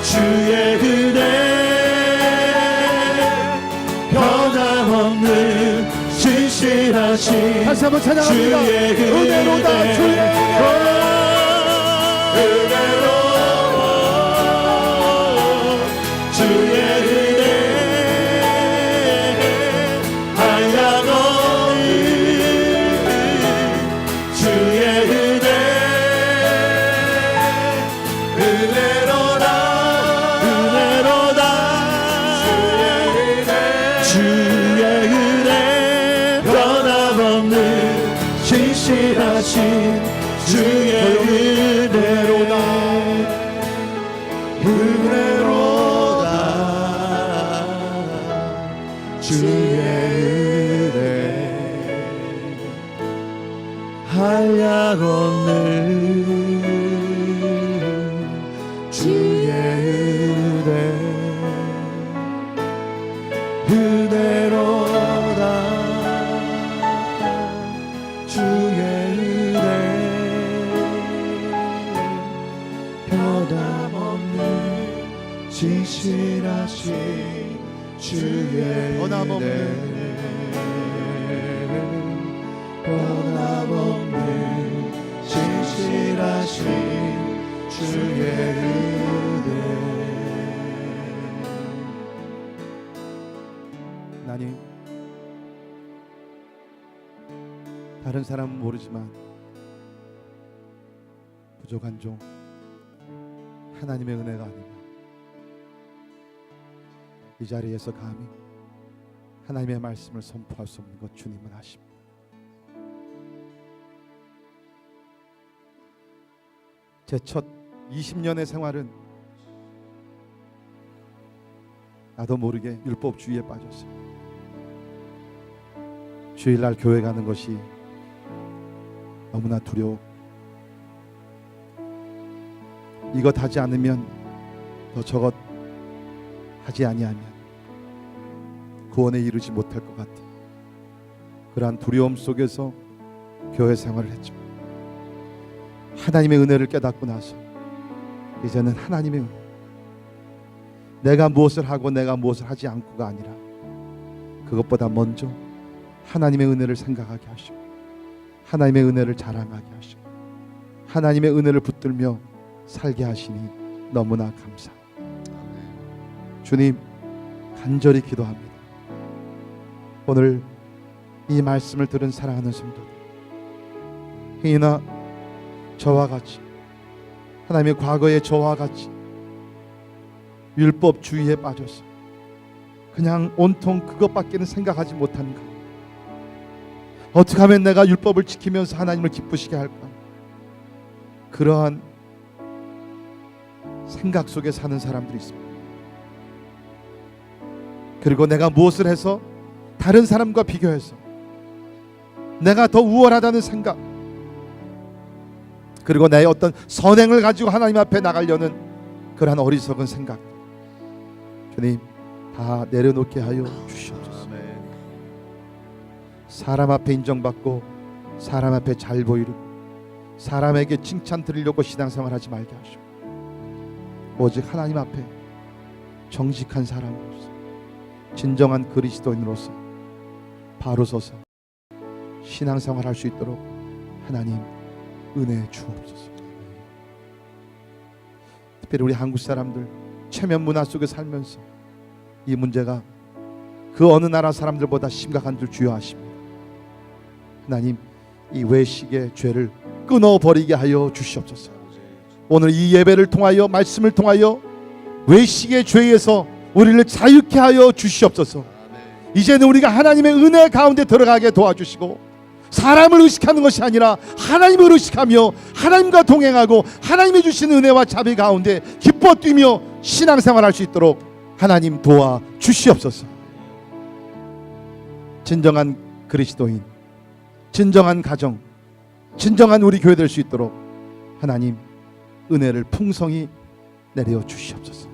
주의 은혜 변함없는 신실하신 다시 한번 찬양합니다. 주의 은혜로다. 주의 은혜로 주의 은혜 한량없는 주의 은혜 은혜로다. 은혜로다. 주의 은혜 변함없는 신실하신 주의 은혜로다. 은혜로다. 주의 은혜 한량없는 주의 은혜 은혜로다. 주의 은혜 변함없는 진실하신 주의 변함없는 변함없는 진실하신 주의 은혜. 하나님, 다른 사람은 모르지만 부족한 종 하나님의 은혜가 아니면 이 자리에서 감히 하나님의 말씀을 선포할 수 없는 것 주님은 아십니다. 제 첫 20년의 생활은 나도 모르게 율법주의에 빠졌어요. 주일날 교회 가는 것이 너무나 두려워. 이것 하지 않으면 더 저것 하지 아니하면 구원에 이르지 못할 것 같아. 그러한 두려움 속에서 교회 생활을 했지만 하나님의 은혜를 깨닫고 나서 이제는 하나님의 은혜, 내가 무엇을 하고 내가 무엇을 하지 않고가 아니라 그것보다 먼저 하나님의 은혜를 생각하게 하시고 하나님의 은혜를 자랑하게 하시고 하나님의 은혜를 붙들며 살게 하시니 너무나 감사합니다. 주님, 간절히 기도합니다. 오늘 이 말씀을 들은 사랑하는 성도들, 행여나 저와 같이 하나님의 과거의 저와 같이 율법주의에 빠져서 그냥 온통 그것밖에는 생각하지 못하는가, 어떻게 하면 내가 율법을 지키면서 하나님을 기쁘시게 할까, 그러한 생각 속에 사는 사람들이 있습니다. 그리고 내가 무엇을 해서 다른 사람과 비교해서 내가 더 우월하다는 생각, 그리고 나의 어떤 선행을 가지고 하나님 앞에 나가려는 그러한 어리석은 생각, 주님 다 내려놓게 하여 주시옵소서. 사람 앞에 인정받고 사람 앞에 잘 보이려고 사람에게 칭찬 드리려고 신앙생활하지 말게 하시고 오직 하나님 앞에 정직한 사람으로서 진정한 그리스도인으로서 바로 서서 신앙생활할 수 있도록 하나님 은혜 주옵소서. 특별히 우리 한국 사람들 체면 문화 속에 살면서 이 문제가 그 어느 나라 사람들보다 심각한 줄 주여 아십니다. 하나님, 이 외식의 죄를 끊어버리게 하여 주시옵소서. 오늘 이 예배를 통하여 말씀을 통하여 외식의 죄에서 우리를 자유케 하여 주시옵소서. 이제는 우리가 하나님의 은혜 가운데 들어가게 도와주시고 사람을 의식하는 것이 아니라 하나님을 의식하며 하나님과 동행하고 하나님이 주시는 은혜와 자비 가운데 기뻐 뛰며 신앙생활할 수 있도록 하나님 도와 주시옵소서. 진정한 그리스도인, 진정한 가정, 진정한 우리 교회 될 수 있도록 하나님 은혜를 풍성히 내려 주시옵소서.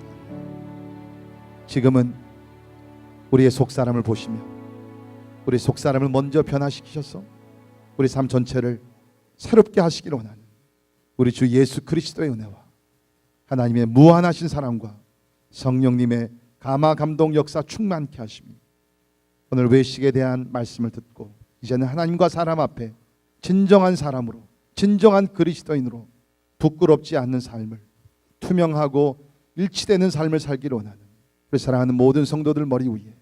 지금은 우리의 속사람을 보시며 우리 속사람을 먼저 변화시키셔서 우리 삶 전체를 새롭게 하시기를 원하는 우리 주 예수 그리스도의 은혜와 하나님의 무한하신 사랑과 성령님의 감화 감동 역사 충만케 하시며 오늘 외식에 대한 말씀을 듣고 이제는 하나님과 사람 앞에 진정한 사람으로, 진정한 그리스도인으로 부끄럽지 않는 삶을, 투명하고 일치되는 삶을 살기를 원하는 우리 사랑하는 모든 성도들 머리 위에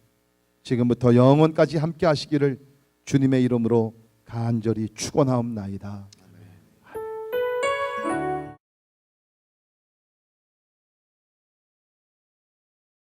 지금부터 영원까지 함께 하시기를 주님의 이름으로 간절히 축원하옵나이다.